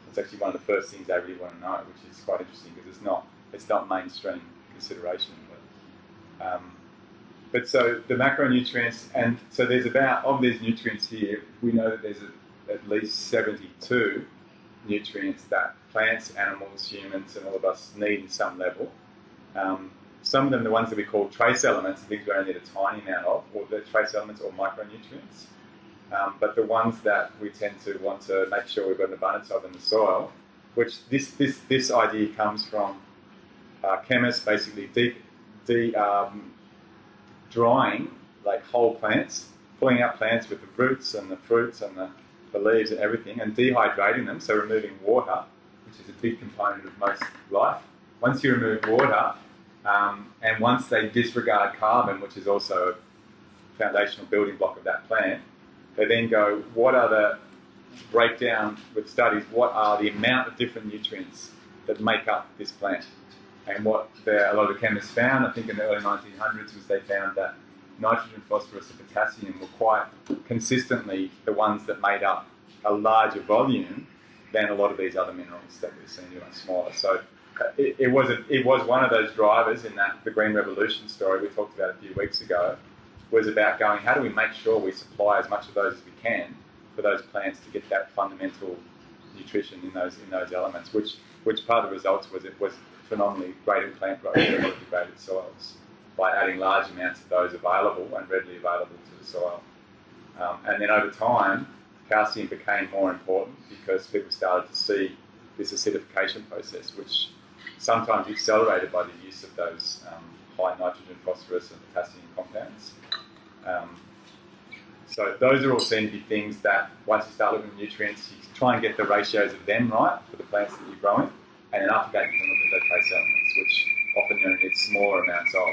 It's actually one of the first things they really want to know, which is quite interesting because it's not mainstream consideration. But so the macronutrients, and so there's of these nutrients here, we know that there's at least 72 nutrients that plants, animals, humans, and all of us need in some level. Some of them, the ones that we call trace elements, the things we only need a tiny amount of, or the trace elements or micronutrients. But the ones that we tend to want to make sure we've got an abundance of in the soil, which this idea comes from chemists basically drying like whole plants, pulling out plants with the roots and the fruits and the leaves and everything, and dehydrating them, so removing water, which is a big component of most life. Once you remove water, and once they disregard carbon, which is also a foundational building block of that plant, they then go, what are the breakdown with studies, what are the amount of different nutrients that make up this plant? And what a lot of the chemists found, I think in the early 1900s, was they found that nitrogen, phosphorus, and potassium were quite consistently the ones that made up a larger volume than a lot of these other minerals that we've seen much smaller. So it was one of those drivers in the Green Revolution story we talked about a few weeks ago, was about going, how do we make sure we supply as much of those as we can for those plants to get that fundamental nutrition in those elements, which part of the results was it was phenomenally greater plant growth in degraded soils by adding large amounts of those available and readily available to the soil. And then over time, calcium became more important because people started to see this acidification process, which sometimes accelerated by the use of those high nitrogen, phosphorus, and potassium compounds. So those are all seen to be things that once you start looking at nutrients, you try and get the ratios of them right for the plants that you're growing, and then after that you can look at the trace elements, which often you only need smaller amounts of.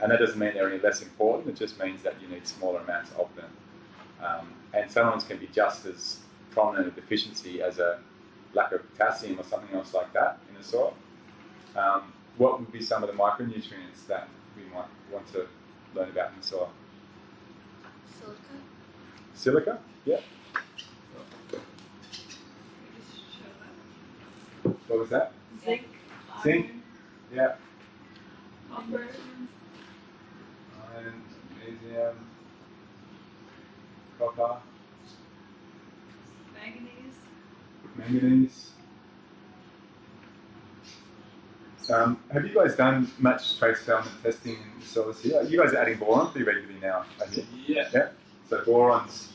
And that doesn't mean they're any less important, it just means that you need smaller amounts of them. And sometimes can be just as prominent a deficiency as a lack of potassium or something else like that in the soil. What would be some of the micronutrients that we might want to learn about in the soil? Silica? Yeah. What was that? Zinc. Zinc? Yeah. Copper. Iron, magnesium, copper, Manganese. manganese. Have you guys done much trace element testing in the soils here? You guys are adding boron pretty regularly now, aren't you? Yeah. So boron's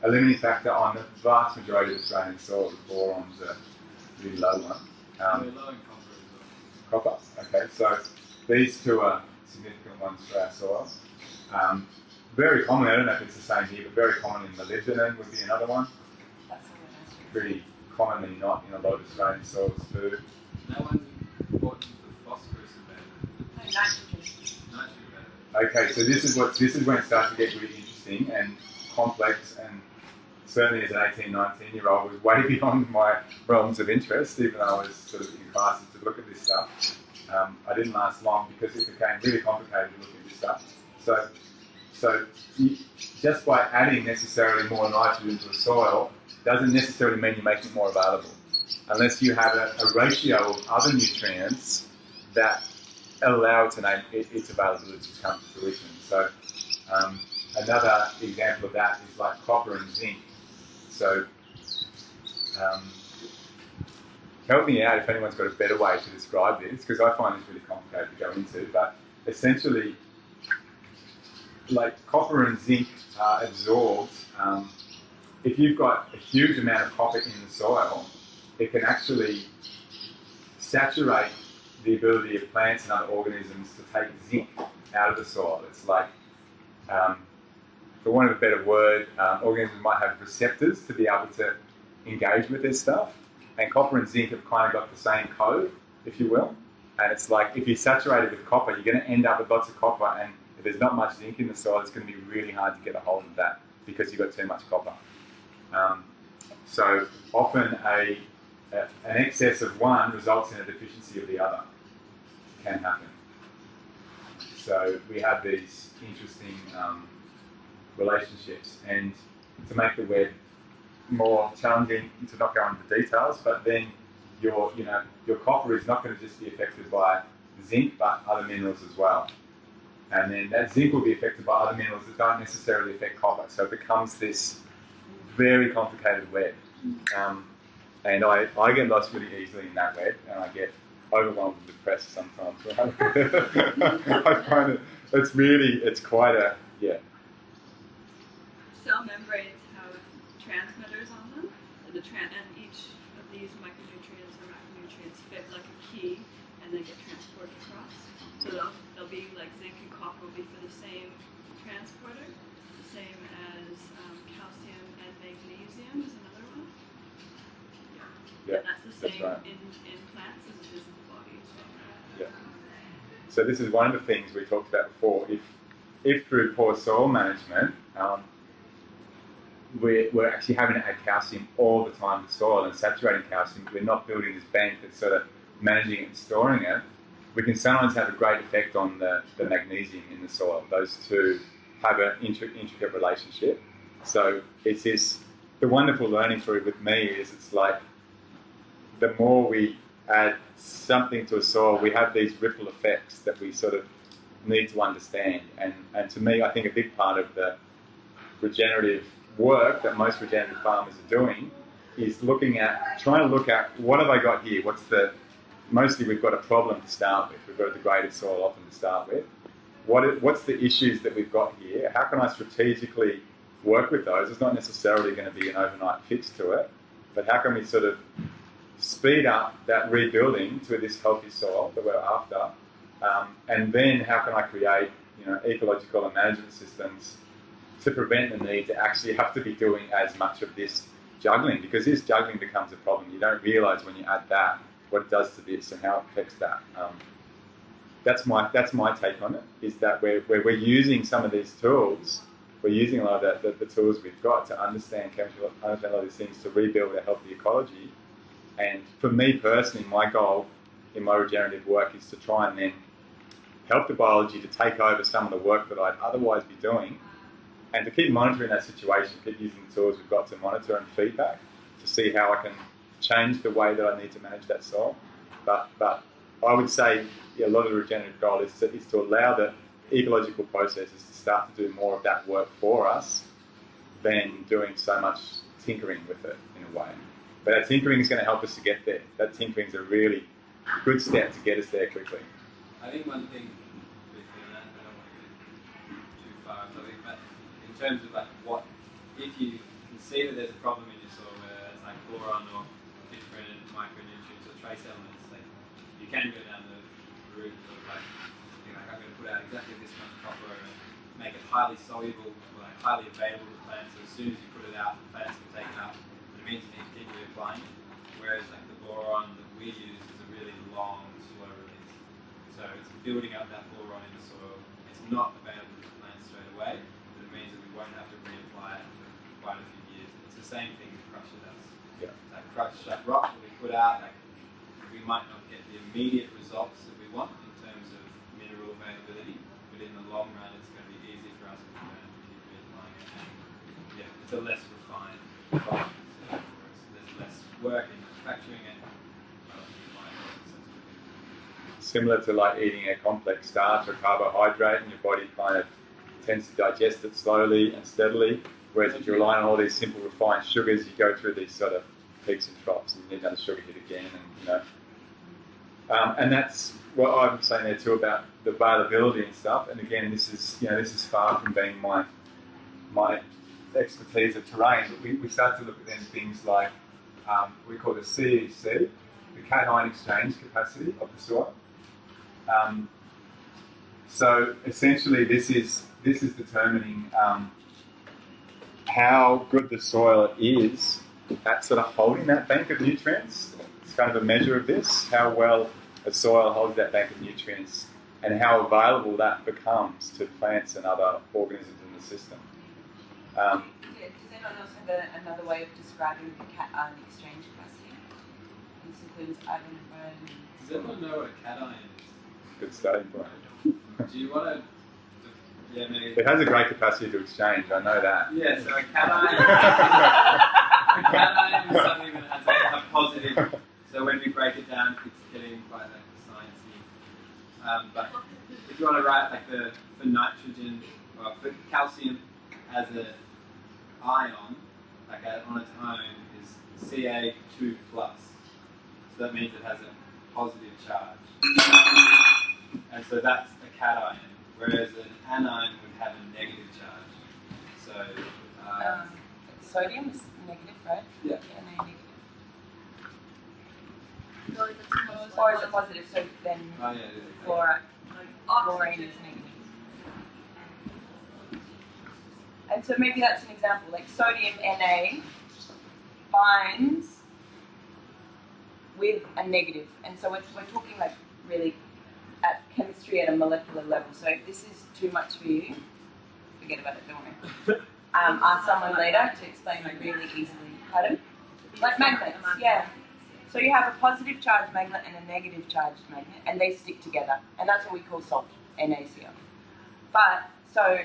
a limiting factor on the vast majority of Australian soils. Boron's a really low one. We're low in copper as well. Copper. Okay, so these two are significant ones for our soil. Very common, I don't know if it's the same here, but very commonly molybdenum would be another one. That's the one. Pretty commonly not in a lot of Australian soils too. That one's important for phosphorus abatement. Nitrogen. Nitrogen Okay, so this is when it starts to get really interesting and complex, and certainly as an 18, 19-year-old was way beyond my realms of interest, even though I was sort of in classes to look at this stuff. I didn't last long because it became really complicated to look at this stuff. So just by adding necessarily more nitrogen to the soil doesn't necessarily mean you're making it more available, unless you have a ratio of other nutrients that allow its availability to come to fruition. So another example of that is like copper and zinc. So help me out if anyone's got a better way to describe this, because I find this really complicated to go into, but essentially like copper and zinc are absorbed. If you've got a huge amount of copper in the soil, it can actually saturate the ability of plants and other organisms to take zinc out of the soil. It's like, for want of a better word, organisms might have receptors to be able to engage with this stuff, and copper and zinc have kind of got the same code, if you will. And it's like if you saturate it with copper, you're going to end up with lots of copper, and if there's not much zinc in the soil, it's going to be really hard to get a hold of that because you've got too much copper. So often an excess of one results in a deficiency of the other. It can happen. So we have these interesting relationships, and to make the web more challenging, to not go into the details, but then your copper is not going to just be affected by zinc, but other minerals as well. And then that zinc will be affected by other minerals that don't necessarily affect copper. So it becomes this very complicated web. And I get lost really easily in that web, and I get overwhelmed and depressed sometimes. I find it's quite a, Cell membranes have transmitters on them, and each of these micronutrients or macronutrients fit like a key, and then get transported across. So they'll be like zinc and copper will be for the same transporter, the same as calcium and magnesium is another one. Yeah, and that's the same right. in plants as it is in the body. Yeah. So this is one of the things we talked about before. If through poor soil management, we're actually having to add calcium all the time to soil and saturating calcium, we're not building this bank that's sort of managing it and storing it, we can sometimes have a great effect on the magnesium in the soil. Those two have an intricate relationship. So it's this, the wonderful learning for it with me is it's like the more we add something to a soil, we have these ripple effects that we sort of need to understand. And to me, I think a big part of the regenerative work that most regenerative farmers are doing is trying to look at what have I got here? Mostly we've got a problem to start with. We've got a degraded soil often to start with. What's the issues that we've got here? How can I strategically work with those? It's not necessarily going to be an overnight fix to it, but how can we sort of speed up that rebuilding to this healthy soil that we're after? And then how can I create ecological and management systems to prevent the need to actually have to be doing as much of this juggling, because this juggling becomes a problem. You don't realise when you add that what it does to this and how it affects that. That's my take on it, is that we're using some of these tools, we're using a lot of the tools we've got to understand a lot of these things to rebuild a healthy ecology. And for me personally, my goal in my regenerative work is to try and then help the biology to take over some of the work that I'd otherwise be doing, and to keep monitoring that situation, keep using the tools we've got to monitor and feedback to see how I can change the way that I need to manage that soil. But I would say a lot of the regenerative goal is to allow the ecological processes to start to do more of that work for us than doing so much tinkering with it in a way. But our tinkering is going to help us to get there. That tinkering is a really good step to get us there quickly. I think one thing with that, I don't want to get too far off topic, but in terms of like what, if you can see that there's a problem in your soil where it's like boron or different micronutrients or trace elements, like you can go down the route of like, I'm going to put out exactly this much copper and make it highly soluble or like highly available to plants. So as soon as you put it out, plants can take it up. It means you need to keep reapplying it. Whereas like the boron that we use is a really long, slow release. So it's building up that boron in the soil. It's not available to plants straight away, but it means that we won't have to reapply it for quite a few years. It's the same thing as crusher does. Yeah. Like crushed rock that we put out, like we might not get the immediate results that we want in terms of mineral availability, but in the long run it's going to be easy for us to keep reapplying it. And yeah, it's a less refined product for us. There's less work in manufacturing it. Similar to like eating a complex starch or carbohydrate, and your body kind of tends to digest it slowly and steadily. Whereas if you're relying on all these simple refined sugars, you go through these sort of peaks and troughs, and you need another sugar hit again, and and that's what I'm saying there too about the availability and stuff. And again, this is far from being my expertise of terrain, but we start to look at then things like we call the CEC, the cation exchange capacity of the soil. So essentially, this is determining how good the soil is at sort of holding that bank of nutrients. It's kind of a measure of this, how well a soil holds that bank of nutrients and how available that becomes to plants and other organisms in the system. Does anyone else have another way of describing the cation exchange capacity? This includes iron and bone. Does everyone know what a cation is? Good starting point. Do you want to? Yeah, maybe. It has a great capacity to exchange, I know that. Yeah, so a cation. A cation is something that has a positive. So when we break it down, it's getting quite like sciencey. But if you want to write like for nitrogen or for calcium as an ion, like on its own, is Ca2+. So that means it has a positive charge. And so that's a cation, whereas an anion would have a negative charge. So sodium is negative, right? Yeah. Na negative. No, it's a Or is it positive? So then oh yeah, it is. chlorine is negative. And so maybe that's an example. Like sodium Na binds with a negative, and so we're talking like really at chemistry at a molecular level. So if this is too much for you, forget about it, don't worry. Ask someone later to explain it really easily. Pardon? Like magnets, yeah. So you have a positive charged magnet and a negative charged magnet, and they stick together, and that's what we call salt, NaCl. But, so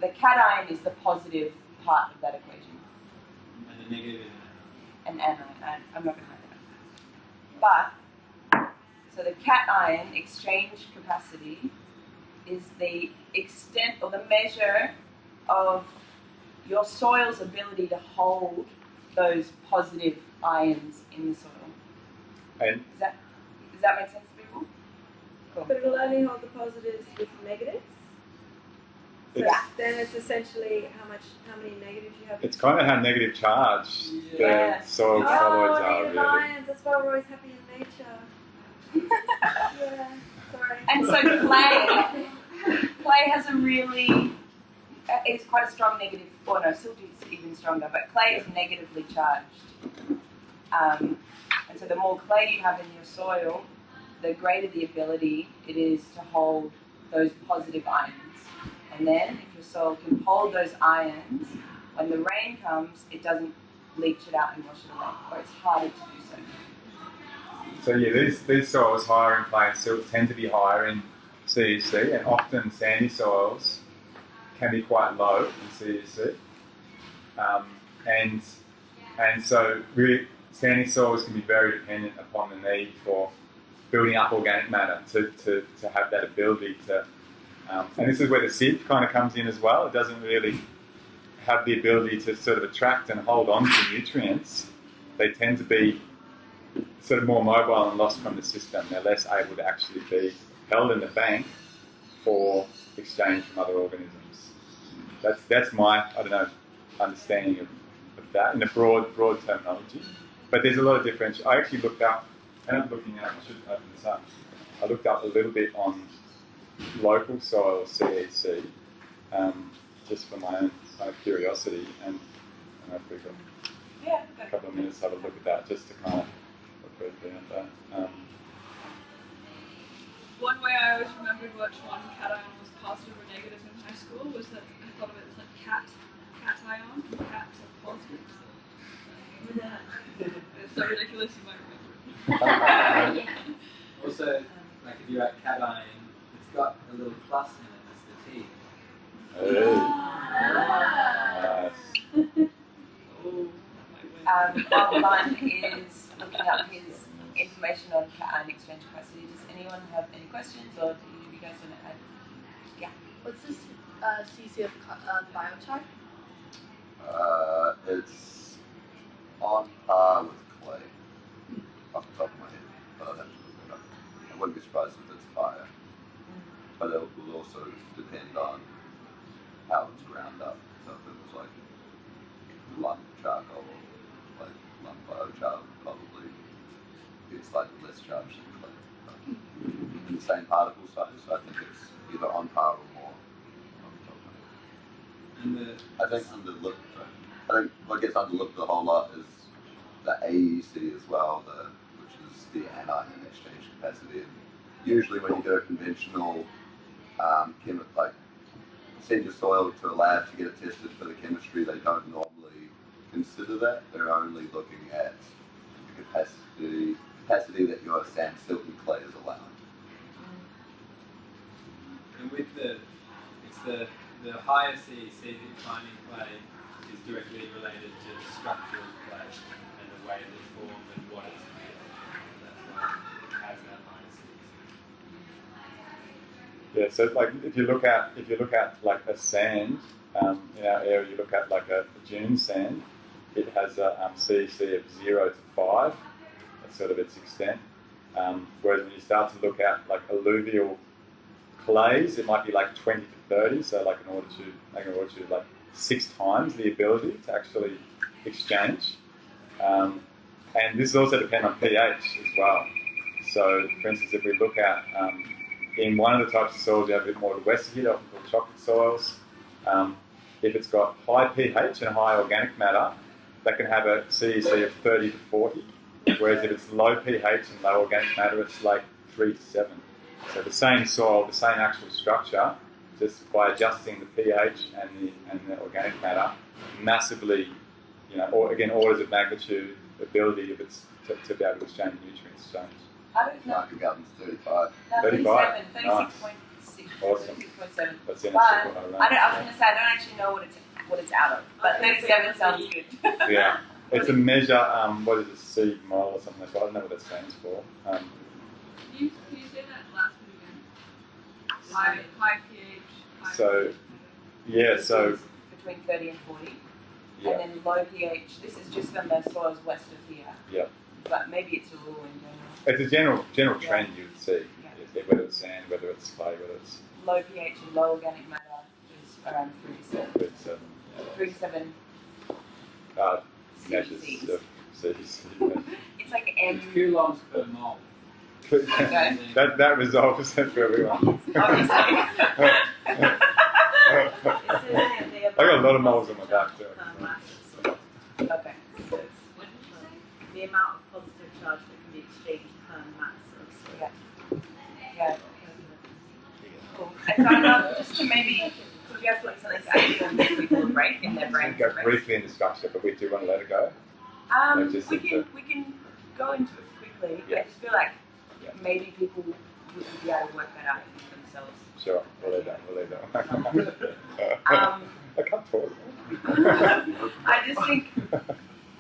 the cation is the positive part of that equation. And the negative is An anion. I'm not going to write that. But, so the cation exchange capacity is the extent or the measure of your soil's ability to hold those positive ions in the soil. And Does that make sense to people? Cool. But it'll only hold the positives with negatives. So Yeah. then it's essentially how many negatives you have. it's kind of how negative charge Yeah. the soil solids are, the really. lions. That's why we're always happy in nature. Yeah. Sorry. And so clay has a really, it's quite a strong negative, or no, silt is even stronger, but clay is negatively charged. And so the more clay you have in your soil, the greater the ability it is to hold those positive ions. And then if your soil can hold those ions, when the rain comes, it doesn't leach it out and wash it away, or it's harder to do so. So yeah, these soils higher in clay and silt tend to be higher in CEC, and often sandy soils can be quite low in CEC. And so really sandy soils can be very dependent upon the need for building up organic matter to have that ability to, and this is where the sieve kind of comes in as well. It doesn't really have the ability to sort of attract and hold on to nutrients they tend to be sort of more mobile and lost from the system. They're less able to actually be held in the bank for exchange from other organisms. That's my, I don't know, understanding of that in a broad terminology. But there's a lot of differentiation. I actually looked up, and I'm looking at, I should open this up. I looked up a little bit on local soil CEC, just for my own kind of curiosity, and if we've got a couple of minutes to have a look at that, just to kind of look briefly at that. One way I always remembered which one cation was positive or negative in high school was that I thought of it as like cation, cats are positive. It's so ridiculous you might remember it. Also, like if you write cation, it's got a little plus in it, that's the T. Hey. Nice. While Bun is looking up his information on cation exchange capacity, does anyone have any questions, or do you guys want to add? Yeah. What's this CC of biochar? It's on par with clay, off the top of my head, but I'd have to look it up. I wouldn't be surprised if it's fire, but it will also depend on how it's ground up. So if it was like lump charcoal, like lump biochar, probably be slightly less charged than clay. But in the same particle size, so I think it's either on par or more. Off the top of my head. I think what gets underlooked a whole lot is the AEC as well, which is the anion exchange capacity. And usually when you do a conventional like send your soil to a lab to get it tested for the chemistry, they don't normally consider that. They're only looking at the capacity that your sand, silt and clay is allowed. And with the higher CEC that you're finding clay is directly related to the structure of clay and the way it's formed and what it's made of. That's why it has that higher CEC. Yeah, so like if you look at like a sand in our area, you look at like a dune sand. It has a CEC of 0 to 5. That's sort of its extent. Whereas when you start to look at like alluvial clays, it might be like 20 to 30. So like in order to like 6 times the ability to actually exchange. And this also depends on pH as well. So for instance, if we look at in one of the types of soils, you have a bit more to the west of here, often called chocolate soils. If it's got high pH and high organic matter, that can have a CEC of 30 to 40. Whereas if it's low pH and low organic matter, it's like 3 to 7. So the same soil, the same actual structure, just by adjusting the pH and the organic matter, massively, or again, orders of magnitude ability of its to be able to exchange nutrients change. I don't know. Market government's 35. No, 35? 36.6. Awesome. 36.7. That's in a But I circle, was going to say, I don't actually know what it's out of, but 37 sounds good. Yeah. It's a measure, what is it, seed mole or something like that. I don't know what that stands for. Can you say that last bit again? High pH. So Between 30 and 40. yeah, And then low pH, this is just on the soils west of here. yeah. But maybe it's a rule in general. It's a general trend you would see, whether it's sand, whether it's clay, whether it's Low pH and low organic matter is around 3 to 7. 3 to 7 measures CECs. of CEC. It's like M. It's coulombs per mole. Okay. that resolves it for everyone. Obviously. I got a lot of moles on my back too. Okay. The amount of positive charge that can be exchanged per mass of soil. Yeah. Cool. And so I know just to maybe, could you guys put something to add and give people a break in their brain? We go briefly into structure, but we do want to let it go. We can go into it quickly. Yeah. I just feel like Yeah. maybe people would be able to work that out themselves. Sure, we'll leave that. Um, I can't talk. I just think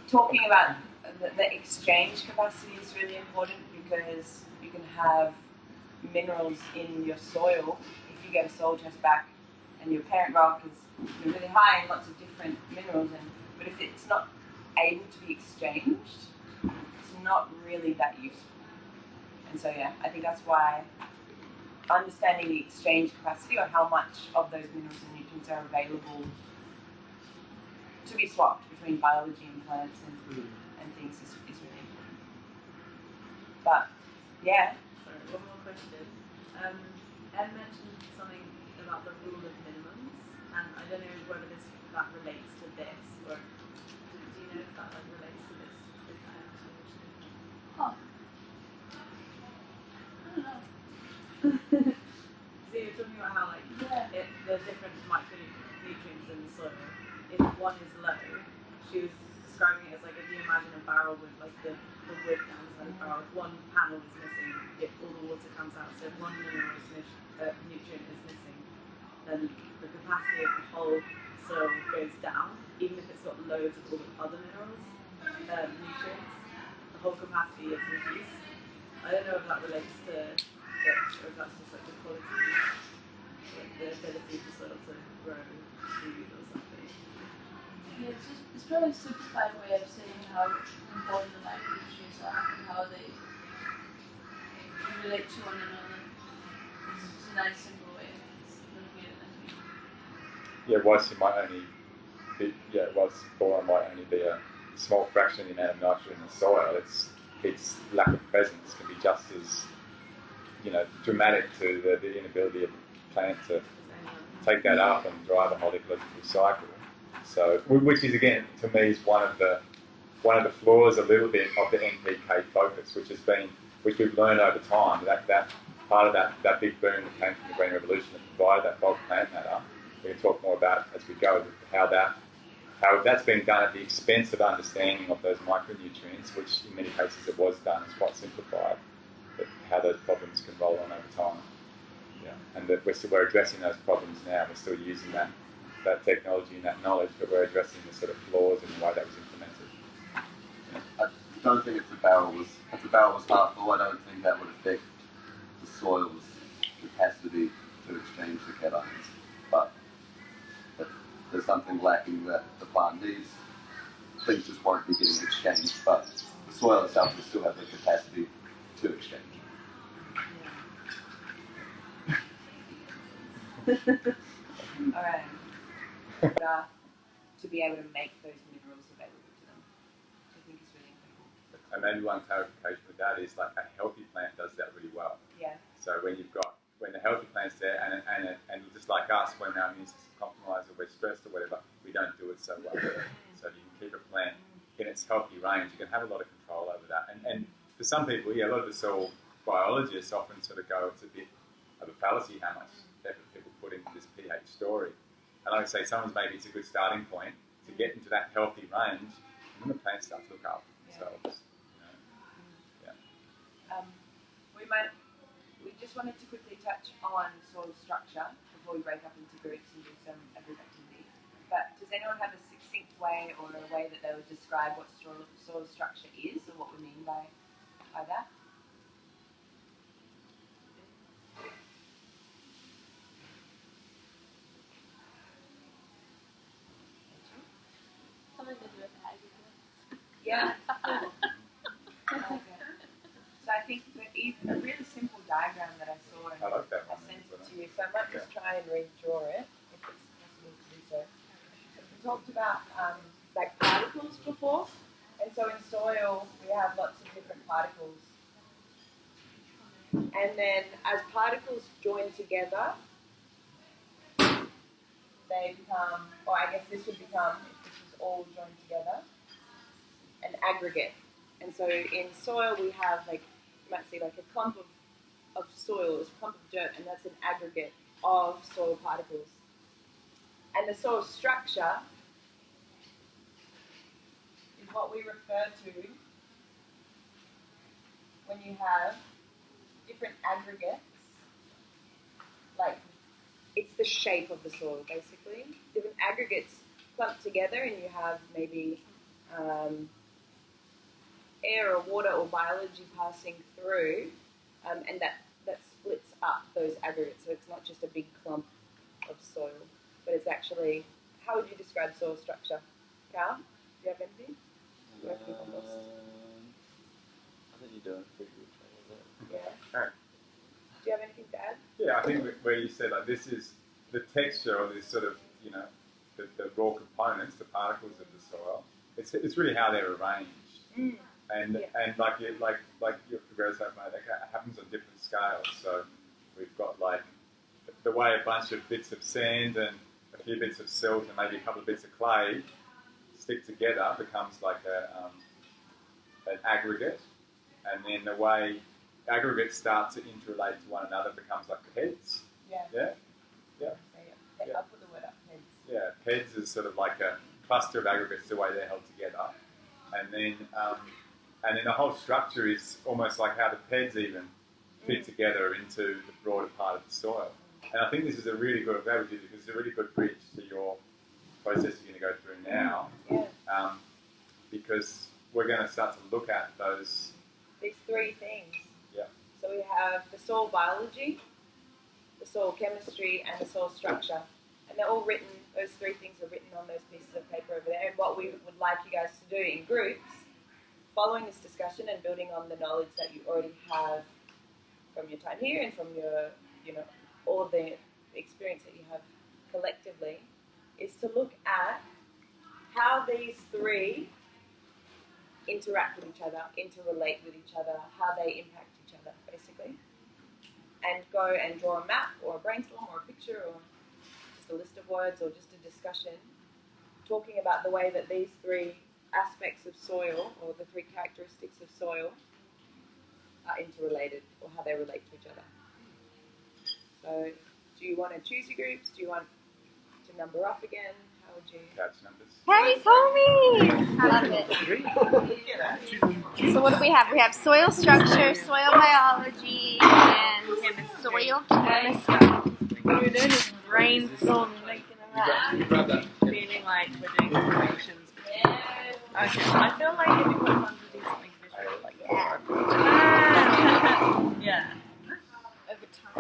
talking about the exchange capacity is really important because you can have minerals in your soil. If you get a soil test back and your parent rock is really high in lots of different minerals, but if it's not able to be exchanged, it's not really that useful. And so yeah, I think that's why understanding the exchange capacity, or how much of those minerals and nutrients are available to be swapped between biology and plants and things is really important. But yeah. Sorry, one more question. Ed mentioned something about the rule of minimums, and I don't know whether that relates to this, or do you know if that relates to this? Oh. I don't know. So you're talking about how there's different micronutrients in the soil. If one is low, she was describing it as like if you imagine a barrel with like the wood down inside the barrel, if one panel is missing, if all the water comes out. So if one mineral nutrient is missing, then the capacity of the whole soil goes down, even if it's got loads of all the other minerals, nutrients, the whole capacity is reduced. I don't know if that relates to this, or if that's just like the quality, like the ability for soil to grow food or something. Yeah, it's probably a simplified way of saying how important the micronutrients are and how they relate to one another. It's a nice simple way of looking at it, I think. Yeah, whilst boron might only be a small fraction of the amount of nitrogen in the soil, its lack of presence can be just as dramatic to the inability of the plant to take that up and drive a whole ecological cycle. So, which is again, to me, is one of the flaws a little bit of the NPK focus, which we've learned over time, that part of that big boom that came from the Green Revolution that provided that bulk plant matter. We can talk more about as we go how that's been done at the expense of understanding of those micronutrients, which in many cases it was done. It's quite simplified, but how those problems can roll on over time. Yeah, and that we're addressing those problems now. We're still using that technology and that knowledge, but we're addressing the sort of flaws in the way that was implemented. I don't think if the barrel was half full, I don't think that would affect the soil's capacity to exchange the cations. But if there's something lacking that the plant needs, things just won't be getting exchanged. But the soil itself will still have the capacity to exchange. All right. To be able to make those minerals available to them, I think is really important. And maybe one clarification with that is like a healthy plant does that really well. Yeah. So when the healthy plant's there, and just like us, when our immune system's compromised or we're stressed or whatever, we don't do it so well. So if you can keep a plant in its healthy range, you can have a lot of control over that. And for some people, a lot of the soil biologists often sort of go, it's a bit of a fallacy how much effort people put into this pH story. And like I say, sometimes maybe it's a good starting point to get into that healthy range, and then the plants start to look after themselves. We just wanted to quickly touch on soil structure before we break up into groups and do some group activity. But does anyone have a succinct way or a way that they would describe what soil structure is, or what we mean by that? Something to do with aggregates. Yeah. Okay. So I think that a really simple diagram that I saw, and I like that one. I sent it to you, so I might just try and redraw it, if it's possible to do so. We talked about like particles before, and so in soil we have lots of different particles. And then as particles join together, they become, or I guess this would become, if this was all joined together, an aggregate. And so in soil we have like, you might see like a clump of soil, a clump of dirt, and that's an aggregate of soil particles. And the soil structure is what we refer to when you have different aggregates, like it's the shape of the soil basically. Different aggregates clumped together and you have maybe air or water or biology passing through, and that splits up those aggregates. So it's not just a big clump of soil, but it's actually, how would you describe soil structure? Cal, do you have anything? Vermicompost. I think you're doing pretty good. Yeah. Okay. Do you have anything to add? Yeah, I think where you said like this is the texture or this sort of the raw components, the particles of the soil. It's really how they're arranged, and like your progressive mate, that happens on different scales. So we've got like the way a bunch of bits of sand and a few bits of silt and maybe a couple of bits of clay stick together becomes like an aggregate, and then the way aggregates start to interrelate to one another becomes like PEDs. Yeah. I'll put the word up, heads. Yeah, PEDs is sort of like a cluster of aggregates the way they're held together, and then the whole structure is almost like how the PEDs even fit together into the broader part of the soil. And I think this is a really good overview because it's a really good bridge to your process you're going to go through now. Yeah. Because we're going to start to look at these three things. Yeah. So we have the soil biology, the soil chemistry, and the soil structure. And they're all written, those three things are written on those pieces of paper over there. And what we would like you guys to do in groups, following this discussion and building on the knowledge that you already have from your time here and from your, all of the experience that you have collectively, is to look at how these three interact with each other, interrelate with each other, how they impact each other, basically. And go and draw a map or a brainstorm or a picture or just a list of words or just a discussion talking about the way that these three aspects of soil or the three characteristics of soil are interrelated or how they relate to each other. So do you want to choose your groups? Do you want to number off again? How would you? couch numbers. Hey, Tommy! I love it. So what do we have? We have soil structure, soil biology, and soil chemistry. What we're doing is brainstorming, making a map. Feeling like we're doing equations. Okay, I feel like it'd be quite fun to do something visual, like yeah. Over time.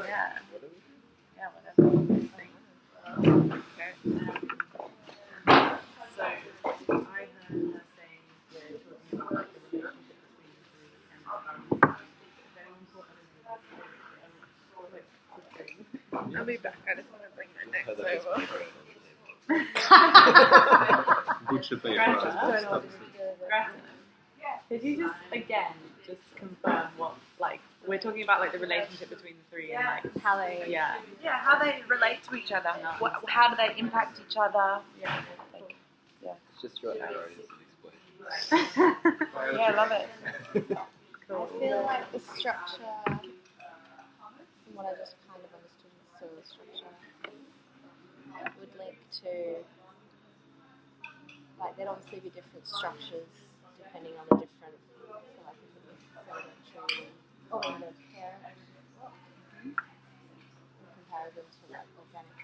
Yeah. Yeah, whatever. Okay. So I heard her saying we're talking about like the relationship between the three and the balance. If anyone thought I'll be back. I just want to bring my next over. Greta, could you just again just confirm what we're talking about like the relationship between the three and like how they how they relate to each other. How do they impact each other? It's just right there already. Yeah, I love it. I feel like the structure, from what I just kind of understood with soil structure, would link to, like, there'd obviously be different structures depending on the different, so like if it was sedimentary, or in the parent rock, in comparison to like organic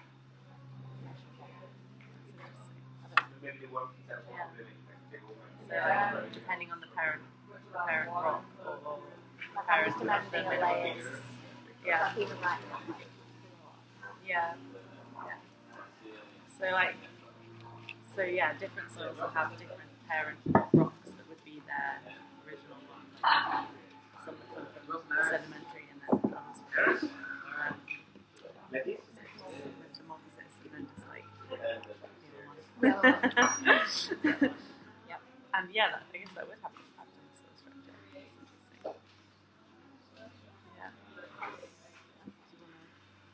natural rock. That's interesting. So depending on the parent rock or I'm just imagining a layers. Yeah. Like even like Yeah. So different soils will have different parent rocks that would be their original one. Some that come from sedimentary and then comes from metamorphosis and then just like Yep. And I guess that would have an impact on the soil structure. It's interesting. Yeah.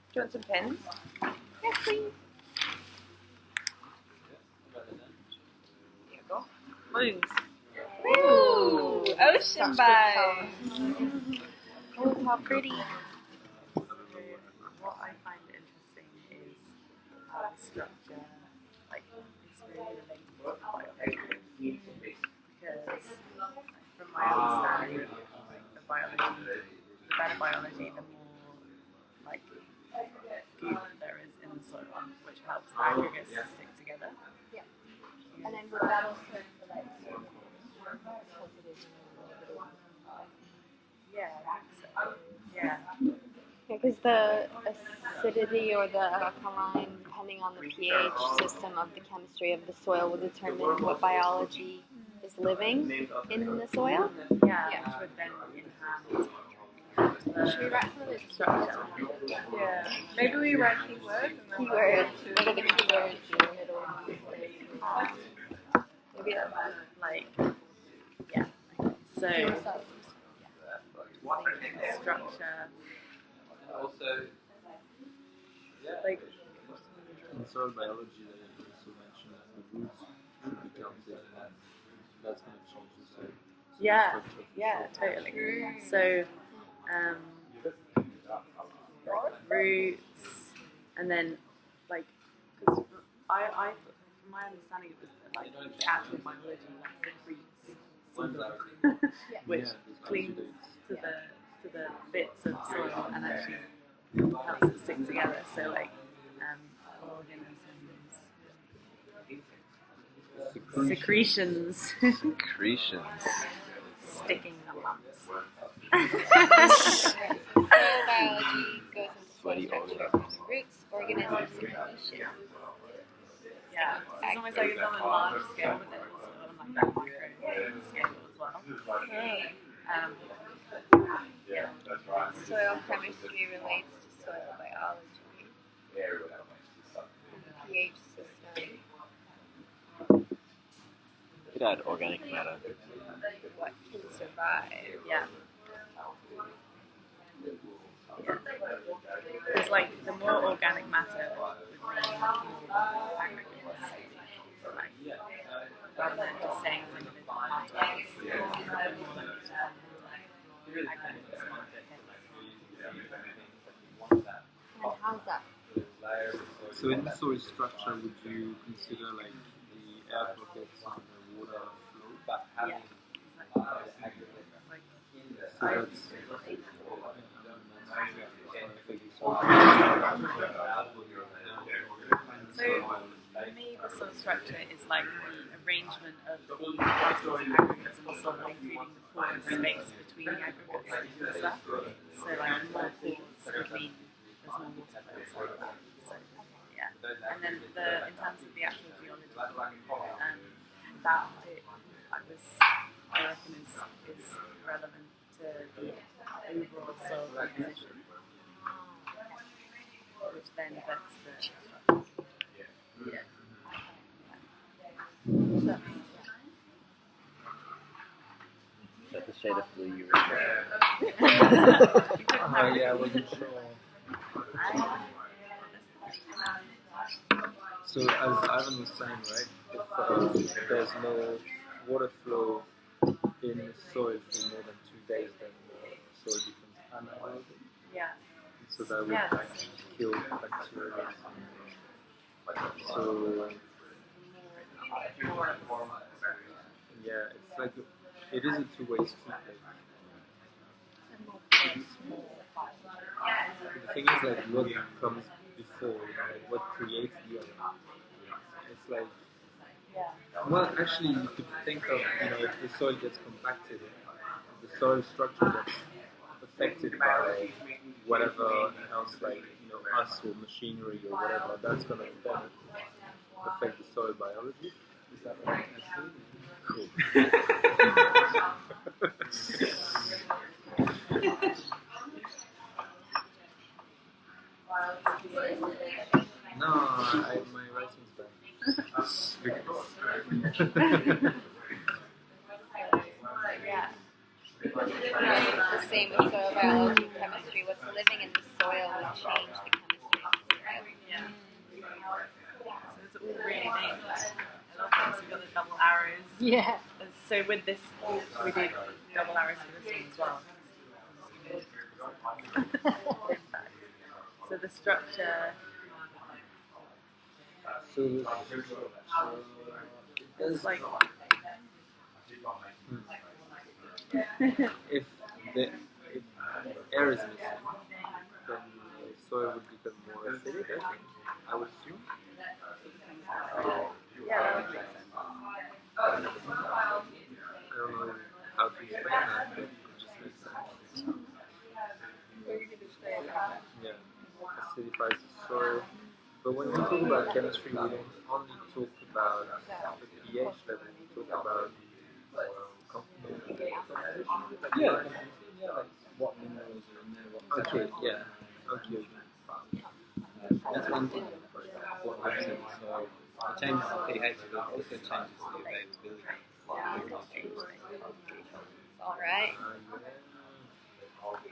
Do you want some pens? yes, please. Here you go. Balloons. Ooh, ocean Such vibes. Oh, how pretty. So what I find interesting is how the structure, it's really related to biology. Because from my understanding, the better biology, the more goop there is in the soil, which helps the aggregates to stick together. Yeah. And then would that also relate to positive and negative? Yeah, I think so. Yeah. Because the acidity or the alkaline, depending on the pH system of the chemistry of the soil, will determine what biology is was living in the soil. Yeah, Yeah. which would then Should we write some of this structure? yeah. Maybe we write keywords. Keywords. What are the keywords in the middle? Maybe like yeah. So structure. Also, Like In soil biology, they also mentioned that the roots should be counted, and that's going to change the soil. yeah, Structure. yeah, totally. So roots, and then like because I from my understanding it was that, like the actual biology like secretes which clings to the bits of soil and actually helps it stick together. So like organisms, secretions, Secretions. sticking the lumps. Soil biology goes into soil Sweaty structure. organism. Roots, organisms, secretion. Yeah, so it's almost like it's on a large scale, but then also on like that micro scale as well. Yeah. Soil chemistry relates to soil biology. pH system. Could add organic matter. What can survive? Yeah. It's like the more organic matter would mean more aggregates. Like, rather than just saying individual particles, aggregates. And how's that? So in the soil structure, would you consider like the air pockets and the water flow? Yeah. So that's So for me, the soil structure is like the arrangement of the particles and aggregates in the soil, including the porous space between the aggregates and stuff. So like more pores would mean there's more water flow. So yeah, and then in terms of the actual geology, that I reckon is relevant to the overall soil composition, which then affects the structure. Yeah. Is that the shade of blue you were oh yeah, I wasn't sure. So as Ivan was saying, right, if there's no water flow in the soil for more than 2 days, then the soil becomes anaerobic. Yeah. So that would kill bacteria. So yeah, it's like it is a two-way street. The thing is like what comes before, like what creates the other. It's like well, actually, you could think of if the soil gets compacted, the soil structure gets affected by whatever else, like us or machinery or whatever. That's gonna then affect the soil biology. Is that right? Cool. No, my writing's bad. Yeah. It's the same with soil biology and chemistry. What's living in the soil would change the chemistry of the soil. Yeah. So it's all really neat. I love this. We've got the double arrows. Yeah. So with this, we did double arrows for this one as well. So the structure. So the structure It's like. if air is missing, then the soil would become more acidic, I think. I would assume. Yeah, that would make sense. I don't know how to explain that, but it just makes sense. Yeah, acidifies the soil. But when we talk about chemistry, we don't only talk about the pH level, we talk about Yeah, like what minerals are in there, what okay, yeah. Okay. That's one thing. What works in the soil. It changes the pH, but it also changes the availability of nutrients. Alright.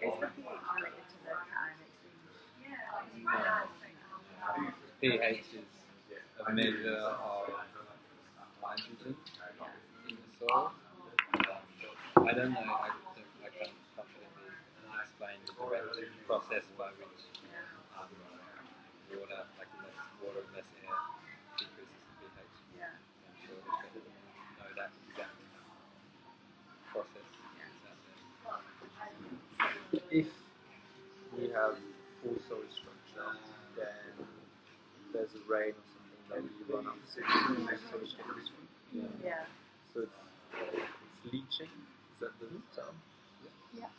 Is the pH related to the pH is a measure of nitrogen in the soil. I don't know, I can't confidently explain the direct process by which water, like less water and less air, decreases the pH. Yeah. I'm sure it's better to know that exact process out there. If we have full soil structure, then there's a rain or something that we run up to soil chemistry. Yeah. So it's leaching. Is that the term? Yeah.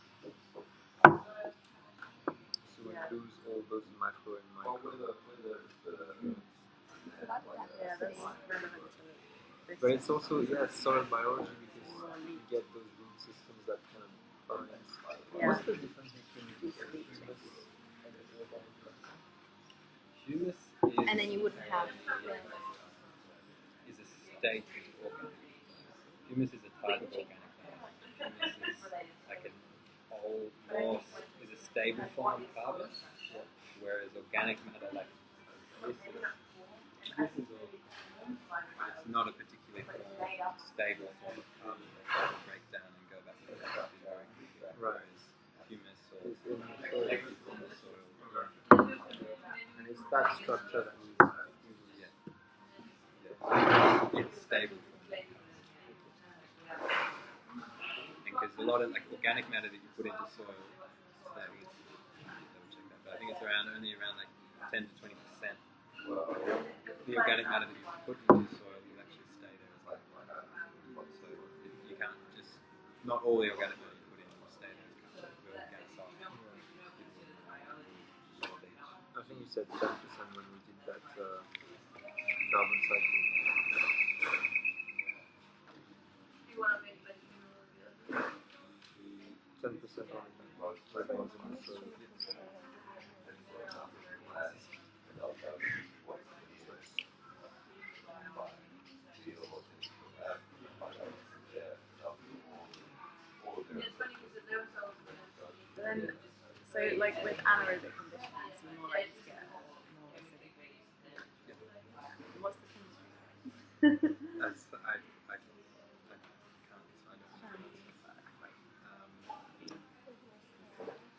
So we lose all those macro and micro. Yeah, that's relevant to this. But it's also soil biology because you get those root systems that kind of balance. Yeah. What's the difference between humus and organic matter? Humus is And then you wouldn't have. is a state of organic. Humus is a type of organic matter. Humus is like an old, more is a stable form of carbon, whereas organic matter, like this is it's not a particularly stable form of carbon that will break down and go back to the very quickly. Whereas humus or collected from the soil. And it's that structure that we it's stable. Because a lot of like organic matter that you put into soil, so I think it's, double check that, but I think it's only around like 10 to 20%. The organic matter that you put into soil will actually stay there as well. So you can't just, not all the organic matter you put in will stay there. It will gas off. I think you said 10% when we did that carbon cycle. 10% only remains in the soil. Then, so like with anaerobic conditions, you're more likely to get more acidic. What's the chemistry? That's, I can't,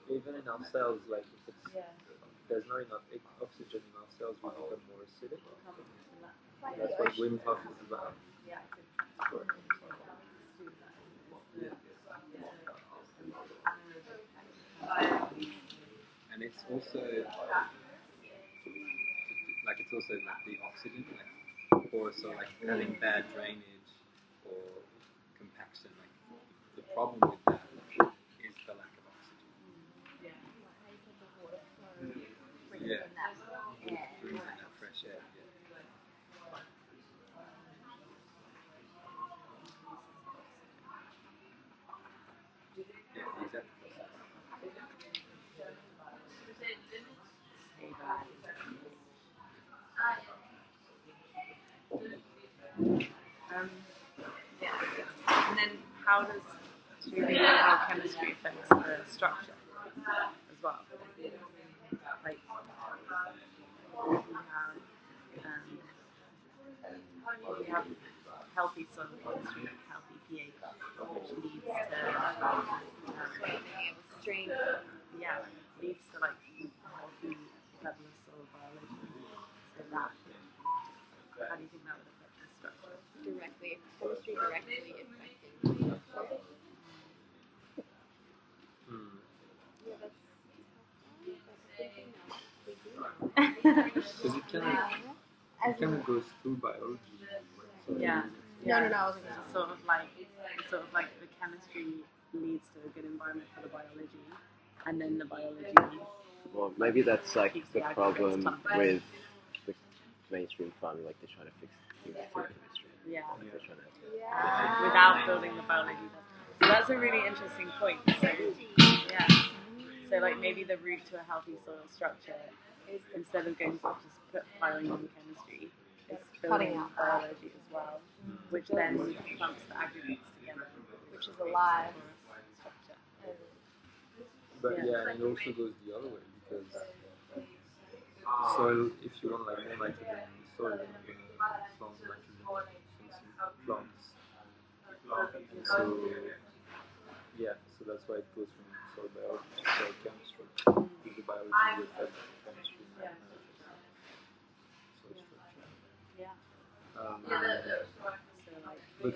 even in our cells, like if it's, there's not enough oxygen in our cells, we become more acidic. That's what Wim Hof is about. And it's also like the oxygen, like also like having bad drainage or compaction. Like the problem with that is the lack of oxygen. Yeah, breathing that fresh air. Yeah, exactly. And then how does how chemistry affects the structure as well? Like we have healthy soil chemistry, healthy pH, which leads to Stream. yeah, leads to like a healthy level of soil biology. So that, how do you think that would affect the structure? Directly. Chemistry directly affecting. Because it kind of goes through biology. Yeah. No. It's sort of like the chemistry leads to a good environment for the biology, and then the biology. Well, maybe that's like keeps the the problem aggregates with the mainstream farming, like they're trying to fix things through chemistry. Yeah. without building the biology. So that's a really interesting point. So, yeah. So like maybe the route to a healthy soil structure is instead of going to just piling on chemistry, it's building Cutting out biology as well, which then clumps the aggregates together, which is alive. Structure. But and it also goes the other way because soil, if you want like more nitrogen in the soil, then you're going to plant nitrogen plants. So so that's why it goes from soil biology to soil chemistry. Because the biology will affect chemistry and soil structure.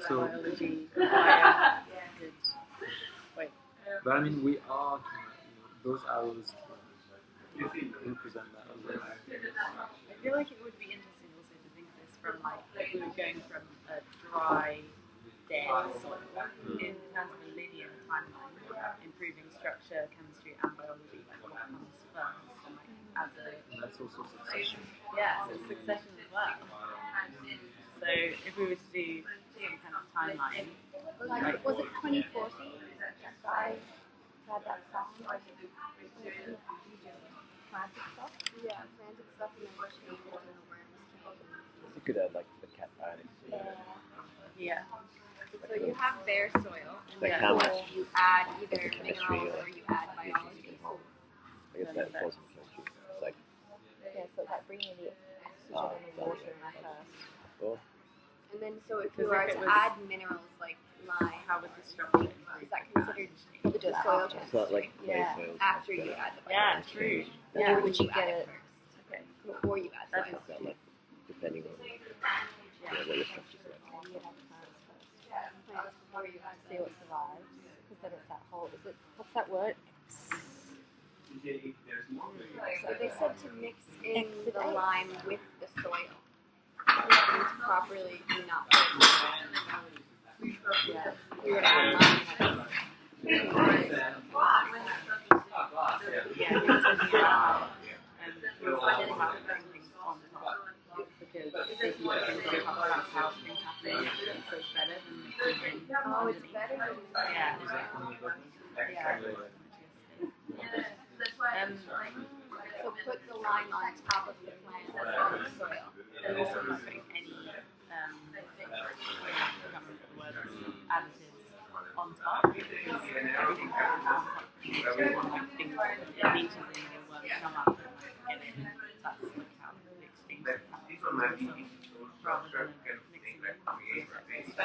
Biology. But I mean, we are, those arrows represent that as well. I feel like it would be interesting also to think of this from like if we were going from a dry, dead soil in terms of a linear timeline, improving structure, chemistry, and biology. Like what comes first, and like as a that's also succession. Yeah, so succession as well. So if we were to do some kind of timeline, like was it 2040? That guy had that song. Planted stuff. Yeah, planted stuff and then changed it and the worms took over. You could add like the cat eye. Yeah. So you have bare soil, and Like then how much you add either chemistry minerals or you add biology. I guess that falls in chemistry. It's like So it's like bringing the oxygen and the water in first. oh, And then so if Because you were if it to was- add minerals like lime, How would the structure? is that considered the soil test? it's not like clay Yeah, soils. after you add the Yeah, biology. true. Or would you get it Okay. before you add That soil? is Not like depending on what your structure's like. You have plants first. Plants before you add see what survives. Because then it's that whole, is it, what's that word? So they said to mix in the lime with the soil. And to properly do not put yeah. We would add lime. Yeah, he was thinking about he was thinking about putting things on top because if you put things on top, that's how things happen. So it's better than mixing in. Oh, it's better than Yeah. So put the lime on top of the plant on the soil. And also not putting any additives on top because everything goes on top. You want like things that leeches in your worms come up and get in. That's like how the exchange happens. Rather than mixing it.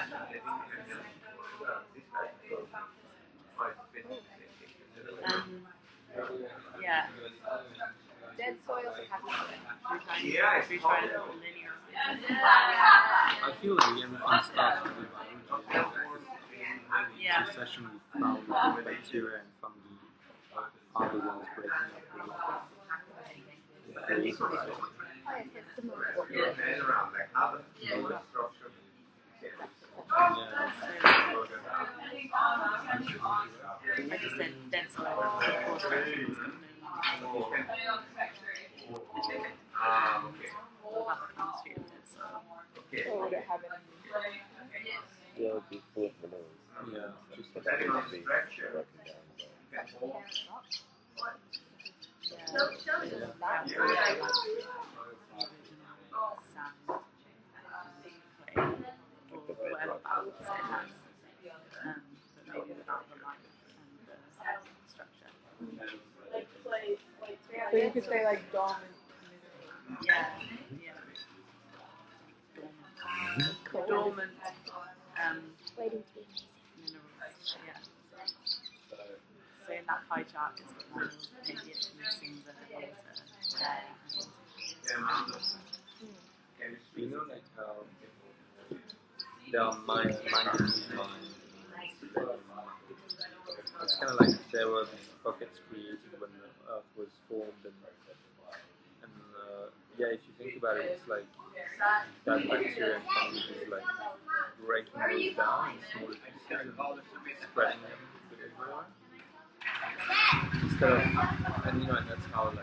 Yeah. Dead soil to happy soil. We try to linear. I feel like everything starts with the biology. Yeah. Succession we found that bacteria and fungi are the ones breaking up the ecosystem. I just said dead soil. Of course, Or would it have any? Yeah, it would be full of minerals. Yeah, Just like it would be broken down. Whatever balance it has, but maybe without the life and the structure. So you could say like dormant. Yeah. Dormant. Waiting to be amazing. Minerals. Yeah. So in that pie chart, it's got minerals. Maybe it's missing the water there. You know, like how there are manganese mines. It's kind of like there were these pockets created when the Earth was formed, and if you think about it, it's like that bacteria and fungi is like breaking those down in smaller pieces and spreading them everywhere. Instead of, and that's how like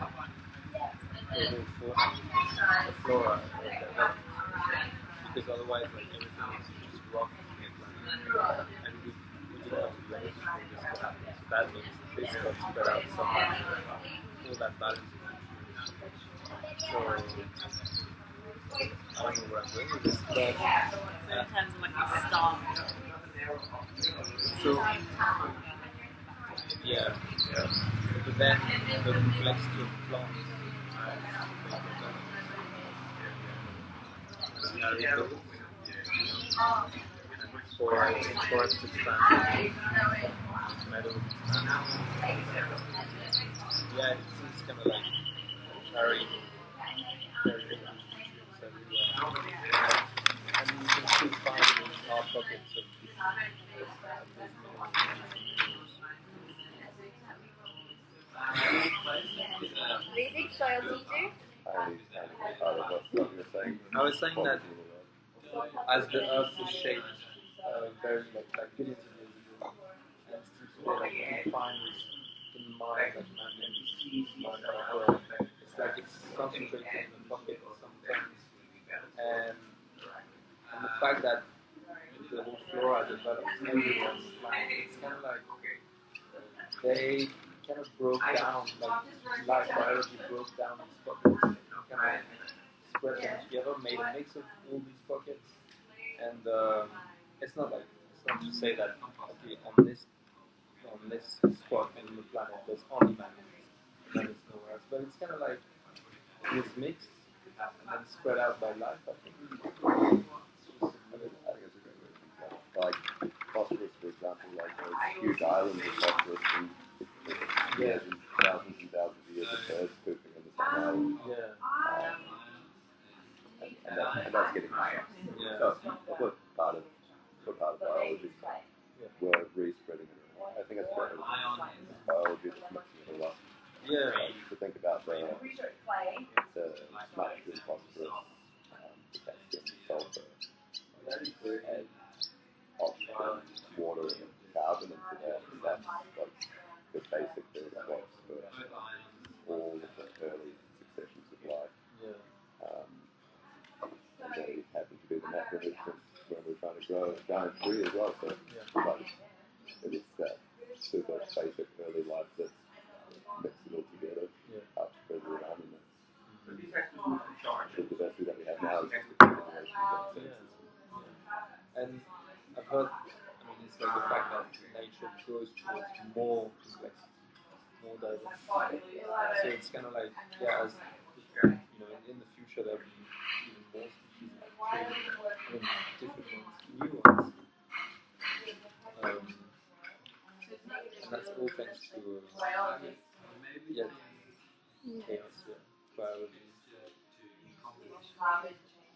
the whole fauna, the flora developed. because otherwise like everything is just rock in the planet. And we didn't have to do anything for this to happen. So that means this got spread out somewhere. All that balance. So I don't know where I'm going with this, but in terms of like the star. so yeah. But then the complexity of plants. Forest expand, meadows expand. Yeah, it's kind of like carrying nutrients everywhere. And you can still find small pockets of these Really? Soil teacher? I was saying that as the earth was shaped very like billions of years ago, and still today, like what you find is in mines, like manganese, it's like it's concentrated in a bucket sometimes, and the fact that the whole flora developed everywhere on the planet, it's kind of like they kind of broke down, like life biology broke down these pockets, and kind of spread them together, made a mix of all these pockets, and it's not to say that okay on this spot on the planet there's only manganese, and then it's nowhere else, but it's kind of like it's mixed and then spread out by life. I think it's a great way to think about it. Like phosphorus, for example, like those huge islands of phosphorus and years and thousands of years of birds pooping in the same island. And that's getting higher. So what part of biology we're re-spreading it around. I think that's better. Biology that's mixing it all up. To think about the nitrogen, phosphorus, potassium, sulfur, and oxygen, water, and carbon into that. And that's like the basic building blocks for all of the early successions of life. And they happen to be the macronutrients when we're trying to grow a giant tree as well. So like, it is that super basic early life that mixes it all together, up further around, and the diversity that we have now is just a continuation of that. And I've heard, it's like the fact that nature goes towards more complexity, more diversity. So it's kind of like, as in the future there'll be even more species of different ones, new ones. And that's all thanks to chaos, biology.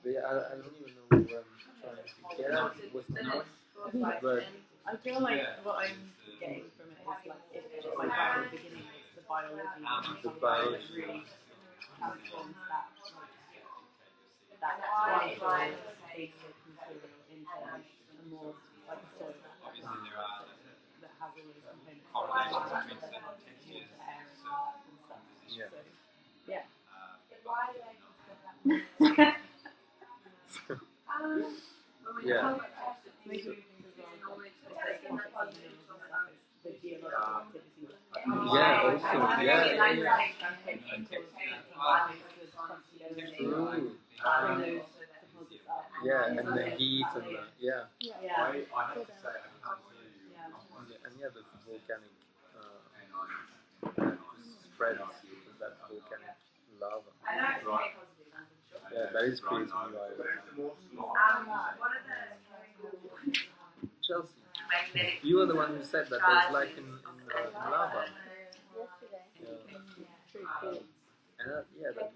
But I don't even know where I'm trying to get at. What's the point? But I feel like what I'm getting from it is like it's just like at the beginning it's the biology that really transforms that basic material into a more like a soil that has all those components water, air and stuff. And the heat and the the volcanic spreads of that volcanic lava. That is creating new islands. Chelsea, you were the one who said that there's life in lava. And that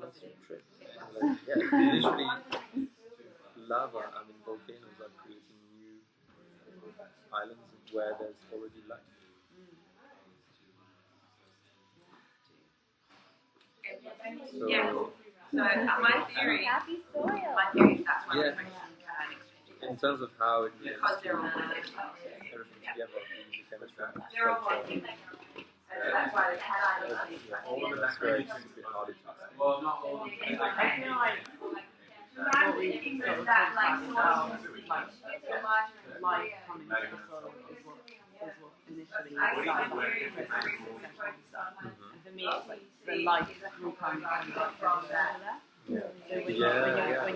makes you trip. Literally, lava, volcanoes are creating new islands where there's already life. So my theory is that's one of the questions in terms of how it gets everything together, the chemistry, that's why all of that's very hard to explain. I feel like what we sort of talked about light coming into the soil is what initially started the process of succession. And for me, it's like the light will come from the structure there. So when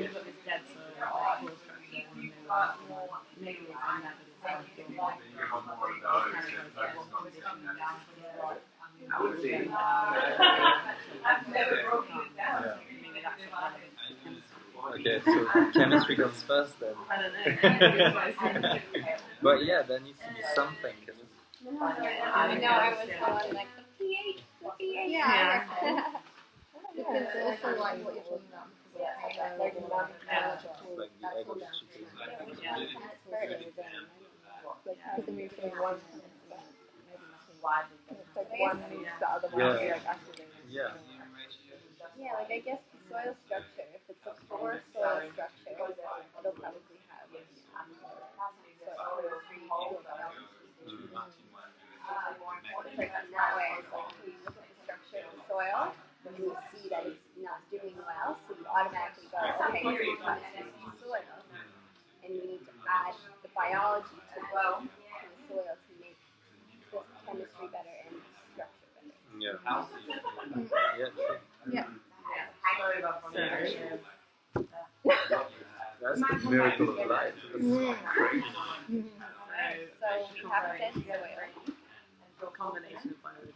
you've got this dead soil, like core structure, and minerals in there, but it's like it's kind of like what conditions maybe that's what Okay, so chemistry comes first then. I don't know. But yeah, there needs to be something. I know, I was going like the pH. Yeah. Because also like what you're talking about, like non-biological, Like the egg chicken. because they move from one, it's like one moves the other one, Yeah. like activated. Yeah. Yeah, like I guess the soil structure, if it's a poor soil structure, it'll probably have like in that way, it's like when you look at the structure of the soil, and you see that it's not doing well, so you automatically go, okay, so you put it into the soil, and you need to add the biology to the soil to make the chemistry better and the structure better. Yeah. Yeah. Yeah. That's the miracle of life. That's crazy. So we have dead soil. a combination of biology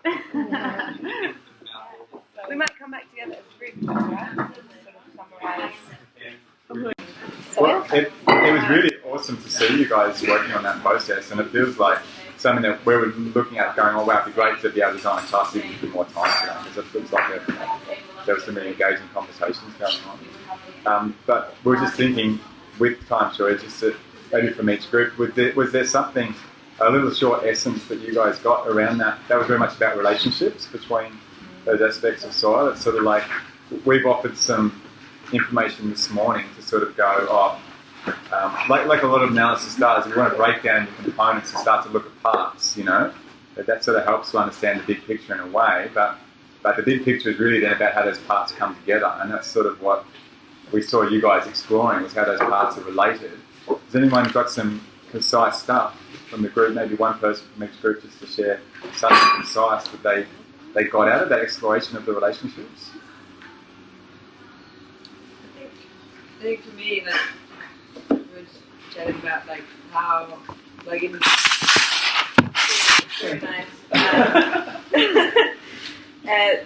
and chemistry. We might come back together as a group to sort of summarize. Well, it was really awesome to see you guys working on that process, and it feels like something that we were looking at going, oh wow, it'd be great to be able to design a class even with more time to that, because it feels like there was some really engaging conversations going on. But we were just thinking, with time shortages, that maybe from each group, was there something, a little short essence that you guys got around that? That was very much about relationships between those aspects of soil. It's sort of like, we've offered some information this morning to sort of go, like a lot of analysis does, you want to break down your components and start to look at parts, you know. That sort of helps to understand the big picture in a way, but the big picture is really then about how those parts come together, and that's sort of what we saw you guys exploring, was how those parts are related. Has anyone got some concise stuff from the group, maybe one person from each group, just to share something concise that they got out of that exploration of the relationships? I think for me, like, we were just chatting about like how, like in very nice.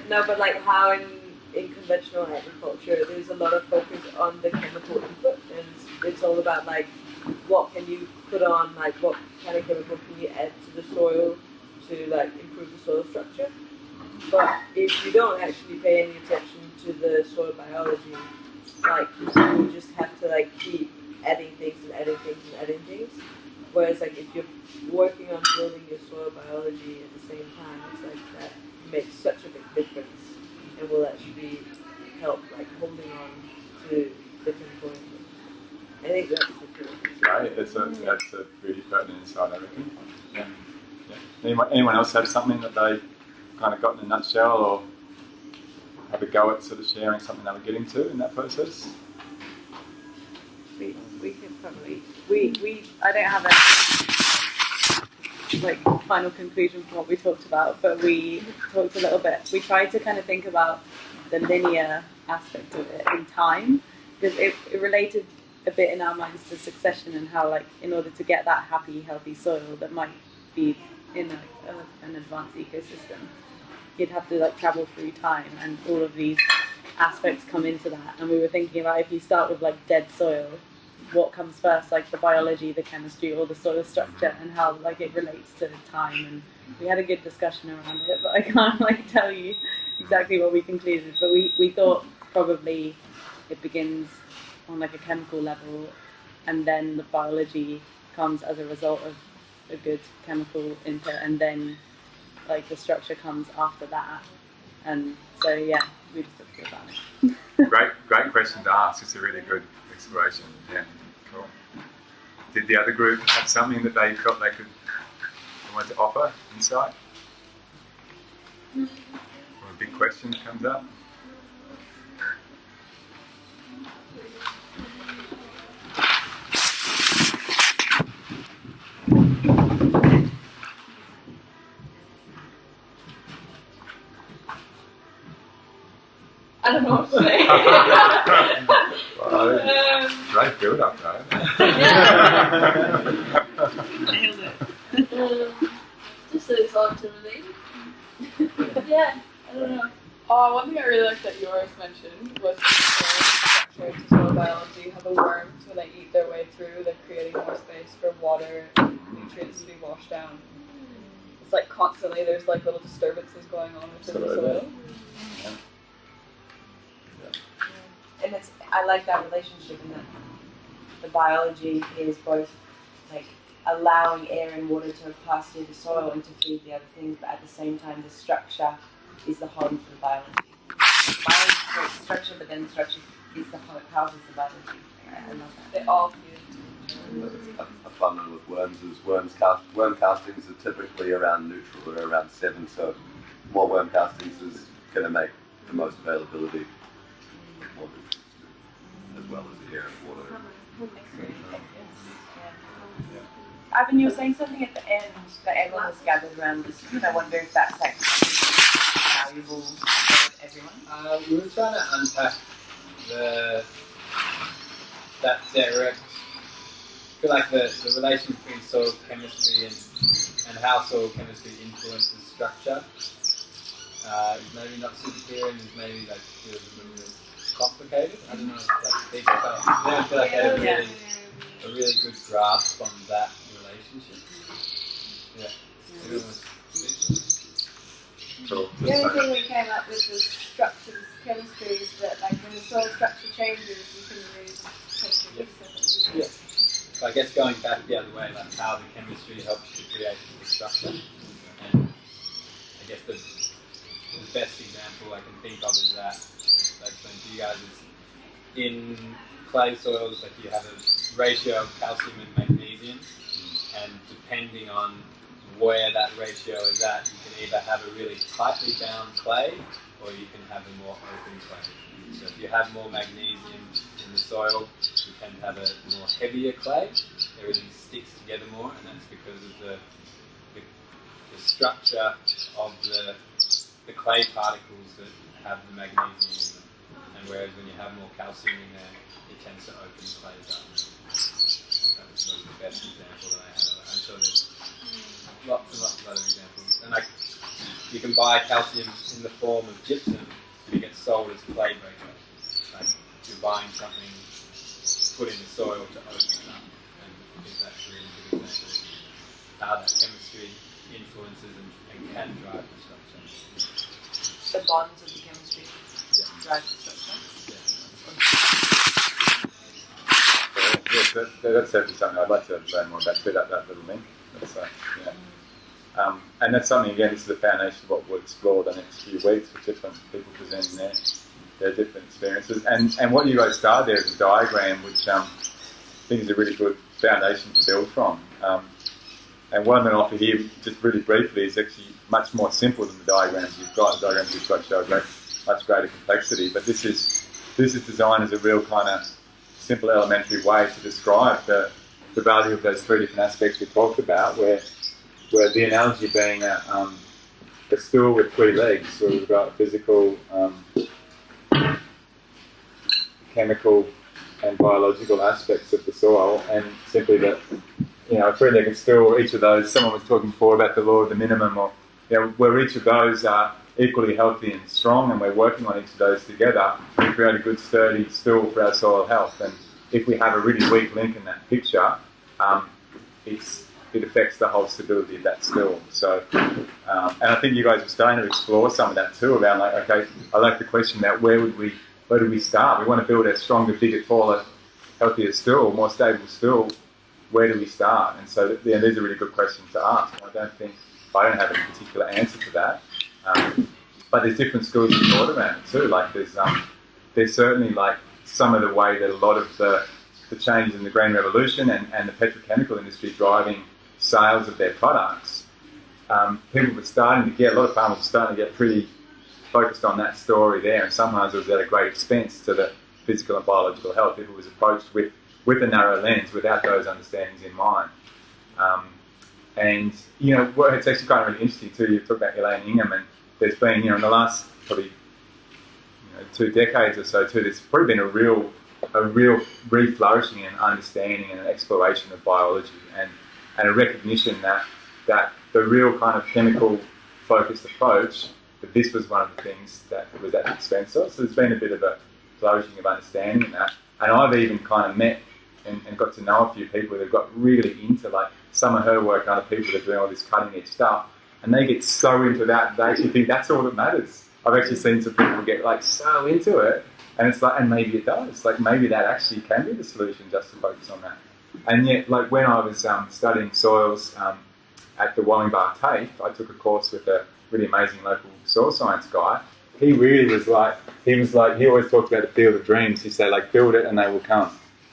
No, but like how in conventional agriculture, there's a lot of focus on the chemical input, and it's all about like what can you put on, like what kind of chemical can you add to the soil to like improve the soil structure. But if you don't actually pay any attention to the soil biology, like you just have to like keep adding things and adding things and adding things. Whereas like if you're working on building your soil biology at the same time, it's like that makes such a big difference and will actually help like holding on to different points. I think that's the truth. Right, that's a really pertinent insight, I reckon. Yeah. Anyone else have something that they kind of got in a nutshell, or have a go at sort of sharing something they were getting to in that process? We could probably I don't have a like final conclusion from what we talked about, but we talked a little bit. We tried to kind of think about the linear aspect of it in time, because it related a bit in our minds to succession, and how like in order to get that happy, healthy soil that might be in an advanced ecosystem, you'd have to like travel through time, and all of these aspects come into that. And we were thinking about, if you start with like dead soil, what comes first, like the biology, the chemistry, or the soil structure, and how like it relates to time. And we had a good discussion around it, but I can't like tell you exactly what we concluded. But we thought probably it begins on like a chemical level, and then the biology comes as a result of a good chemical input, and then like the structure comes after that. And so yeah, we just talked about it. Great question to ask. It's a really good exploration. Yeah, cool. Did the other group have something that they felt they wanted to offer, insight? Or a big question that comes up? I don't know what to say. Well, great build up, though. Nailed it. Just so it's all intimidating. Yeah, I don't know. One thing I really liked that yours mentioned was structure to soil biology, how the worms, when they eat their way through, they're creating more space for water and nutrients to be washed down. It's like constantly there's like little disturbances going on within the soil. And I like that relationship in that the biology is both like allowing air and water to pass through the soil and to feed the other things, but at the same time the structure is the home for the biology. Biology creates structure, but then the structure is the home, houses the biology. I love that. They all feed. A fun one with worms is worm castings are typically around neutral or around 7, so more worm castings is going to make the most availability of more nutrients as well as the air and water. Ivan, you were saying something at the end that everyone was gathered around this, and I wonder if that's like valuable for everyone. We were trying to unpack that direct, I feel like the relation between soil chemistry and how soil chemistry influences structure is maybe not super clear and is maybe like feels a little bit complicated. I don't know, like people I feel like I had a really good grasp on that relationship. Yeah. Cool. The only thing we came up with was structures chemistry is that like when the soil structure changes you can lose chemistry. Yeah. So I guess going back the other way, like how the chemistry helps to create the structure. And I guess the best example I can think of is that, like explained to you guys, is in clay soils, like you have a ratio of calcium and magnesium, and depending on where that ratio is at, you can either have a really tightly bound clay, or you can have a more open clay. So if you have more magnesium in the soil, you tend to have a more heavier clay. Everything sticks together more, and that's because of the structure of the clay particles that have the magnesium in them. And whereas when you have more calcium in there, it tends to open the clays up. That was sort of the best example that I had of it. I'm sure there's lots and lots of other examples. And you can buy calcium in the form of gypsum, and it gets sold as clay breaker. Like you're buying something put in the soil to open it up. And I think that's a really good example of how that chemistry influences and can drive the structure. The bonds of the chemistry drive the structure. Yes, that's certainly something I'd like to learn more about too, that little link. That's, and that's something, again, this is the foundation of what we'll explore the next few weeks with different people presenting their different experiences. And what you guys started there is a diagram, which I think is a really good foundation to build from. And what I'm going to offer here, just really briefly, is actually much more simple than the diagrams you've got. The diagrams you've got show much greater complexity, but this is designed as a real kind of simple, elementary way to describe the value of those three different aspects we talked about, where the analogy being a stool with three legs, where we've got physical, chemical, and biological aspects of the soil, and simply that, a three-legged stool, each of those, someone was talking before about the law of the minimum, or where each of those are equally healthy and strong, and we're working on each of those together, we create a good sturdy stool for our soil health. And if we have a really weak link in that picture, it affects the whole stability of that stool. So, and I think you guys were starting to explore some of that too, around like, okay, I like the question about where do we start? We want to build a stronger, bigger, taller, healthier stool, more stable stool. Where do we start? And so, these are really good questions to ask. I don't have any particular answer to that. But there's different schools of thought around it too. Like there's certainly like some of the way that a lot of the change in the green revolution and the petrochemical industry driving sales of their products, people were starting to get, a lot of farmers were starting to get pretty focused on that story there, and sometimes it was at a great expense to the physical and biological health if it was approached with a narrow lens without those understandings in mind. And it's actually kind of really interesting too. You talk about Elaine Ingham, and there's been, in the last probably 2 decades or so too, there's probably been a real re-flourishing and understanding and an exploration of biology and a recognition that the real kind of chemical focused approach, that this was one of the things that was at the expense of. So there's been a bit of a flourishing of understanding in that. And I've even kind of met and got to know a few people that have got really into, like, some of her work and other people that are doing all this cutting edge stuff, and they get so into that, they actually think that's all that matters. I've actually seen some people get like so into it, and it's like, and maybe it does. Like, maybe that actually can be the solution, just to focus on that. And yet, like, when I was studying soils at the Wollongbar TAFE, I took a course with a really amazing local soil science guy. He really was like, he always talked about the field of dreams. He'd say, like, build it and they will come.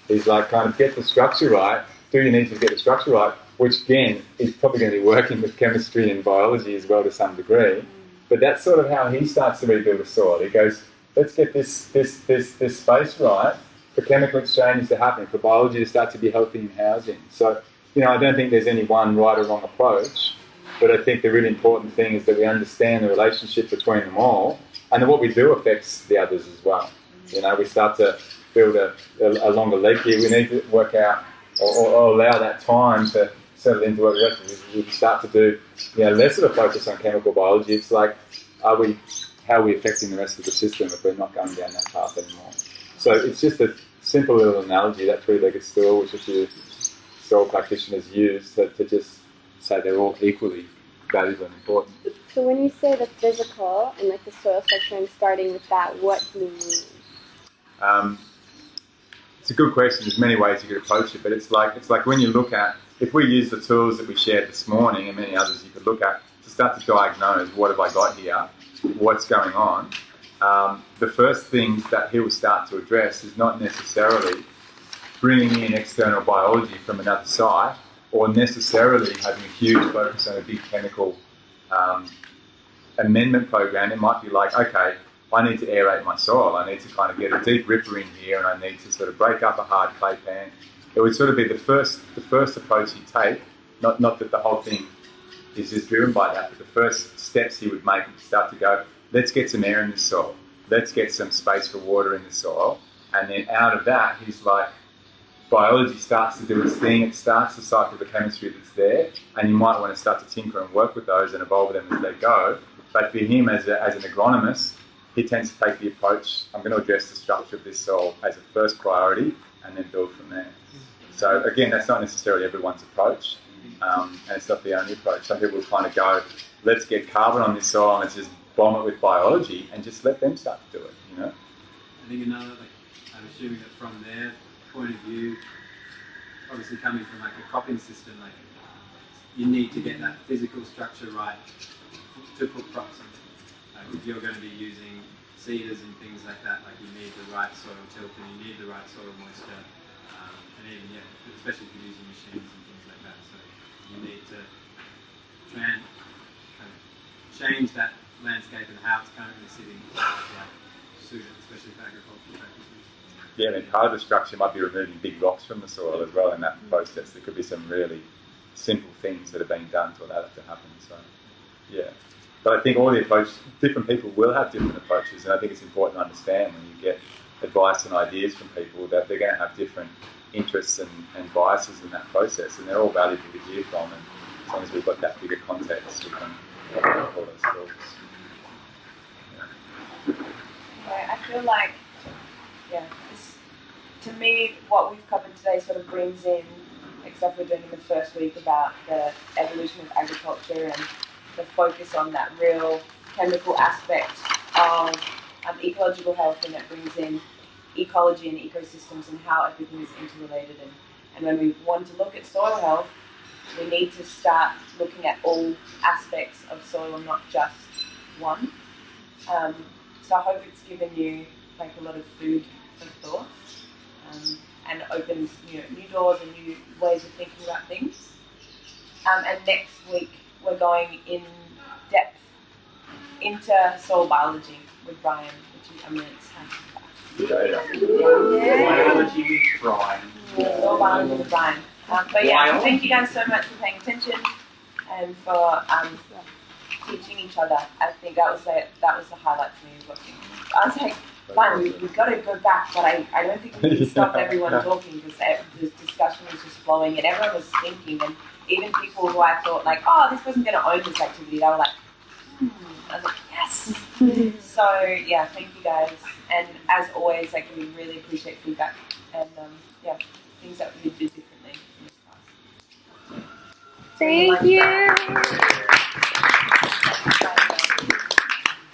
He's like, kind of get the structure right. Do you need to get the structure right? Which, again, is probably going to be working with chemistry and biology as well to some degree. But that's sort of how he starts to rebuild a soil. He goes, let's get this space right for chemical exchanges to happen, for biology to start to be healthy in housing. So, you know, I don't think there's any one right or wrong approach, but I think the really important thing is that we understand the relationship between them all, and that what we do affects the others as well. You know, we start to build a longer leg here. We need to work out or allow that time to settle into what the rest of it is. We start to do, you know, less of a focus on chemical biology. It's like, how are we affecting the rest of the system if we're not going down that path anymore? So it's just a simple little analogy, that 3-legged stool, which a few soil practitioners use to just say they're all equally valuable and important. So when you say the physical and like the soil structure and starting with that, what do you mean? It's a good question. There's many ways you could approach it, but it's like when you look at, if we use the tools that we shared this morning and many others you could look at to start to diagnose what have I got here, what's going on, the first things that he will start to address is not necessarily bringing in external biology from another site or necessarily having a huge focus on a big chemical amendment program. It might be like, okay, I need to aerate my soil. I need to kind of get a deep ripper in here, and I need to sort of break up a hard clay pan. It would sort of be the first approach you take. Not that the whole thing is just driven by that, but the first steps he would make would start to go, let's get some air in the soil. Let's get some space for water in the soil. And then out of that, he's like, biology starts to do its thing. It starts to cycle the chemistry that's there, and you might want to start to tinker and work with those and evolve them as they go. But for him, as an agronomist, he tends to take the approach, I'm going to address the structure of this soil as a first priority and then build from there. So again, that's not necessarily everyone's approach, and it's not the only approach. Some people kind of go, let's get carbon on this soil and let's just bomb it with biology and just let them start to do it, you know? I think another, like, I'm assuming that from their point of view, obviously coming from like a cropping system, like, you need to get that physical structure right to put crops in. Like, if you're going to be using seeders and things like that, like, you need the right soil tilt and you need the right soil moisture, and even, yeah, especially if you're using machines and things like that. So you need to try and kind of change that landscape and how it's currently sitting, like, suit it, especially for agricultural practices. Yeah, and part of the structure might be removing big rocks from the soil as well in that process. There could be some really simple things that are being done to allow that to happen. So, yeah. But I think all the approaches, different people will have different approaches, and I think it's important to understand when you get advice and ideas from people that they're going to have different interests and biases in that process, and they're all valuable to hear from, and as long as we've got that bigger context, we can make all those thoughts. I feel like, to me, what we've covered today sort of brings in like stuff we're doing in the first week about the evolution of agriculture and the focus on that real chemical aspect of ecological health, and it brings in ecology and ecosystems and how everything is interrelated. And when we want to look at soil health, we need to start looking at all aspects of soil, not just one. So I hope it's given you like a lot of food for thought, and opens new doors and new ways of thinking about things. And next week we're going in depth into soil biology with Brian, which I'm really excited about. Biology with Brian. Soil biology with Brian. But yeah, thank you guys so much for paying attention and for teaching each other. I think that was the highlight for me of working. I was like, fine, we've got to go back, but I don't think we can stop everyone talking because the discussion was just flowing and everyone was thinking. And even people who I thought like, oh, this person's going to own this activity, they were like, I was like, yes. So yeah, thank you guys. And as always, like we really appreciate feedback and things that we do differently in this class. Thank you.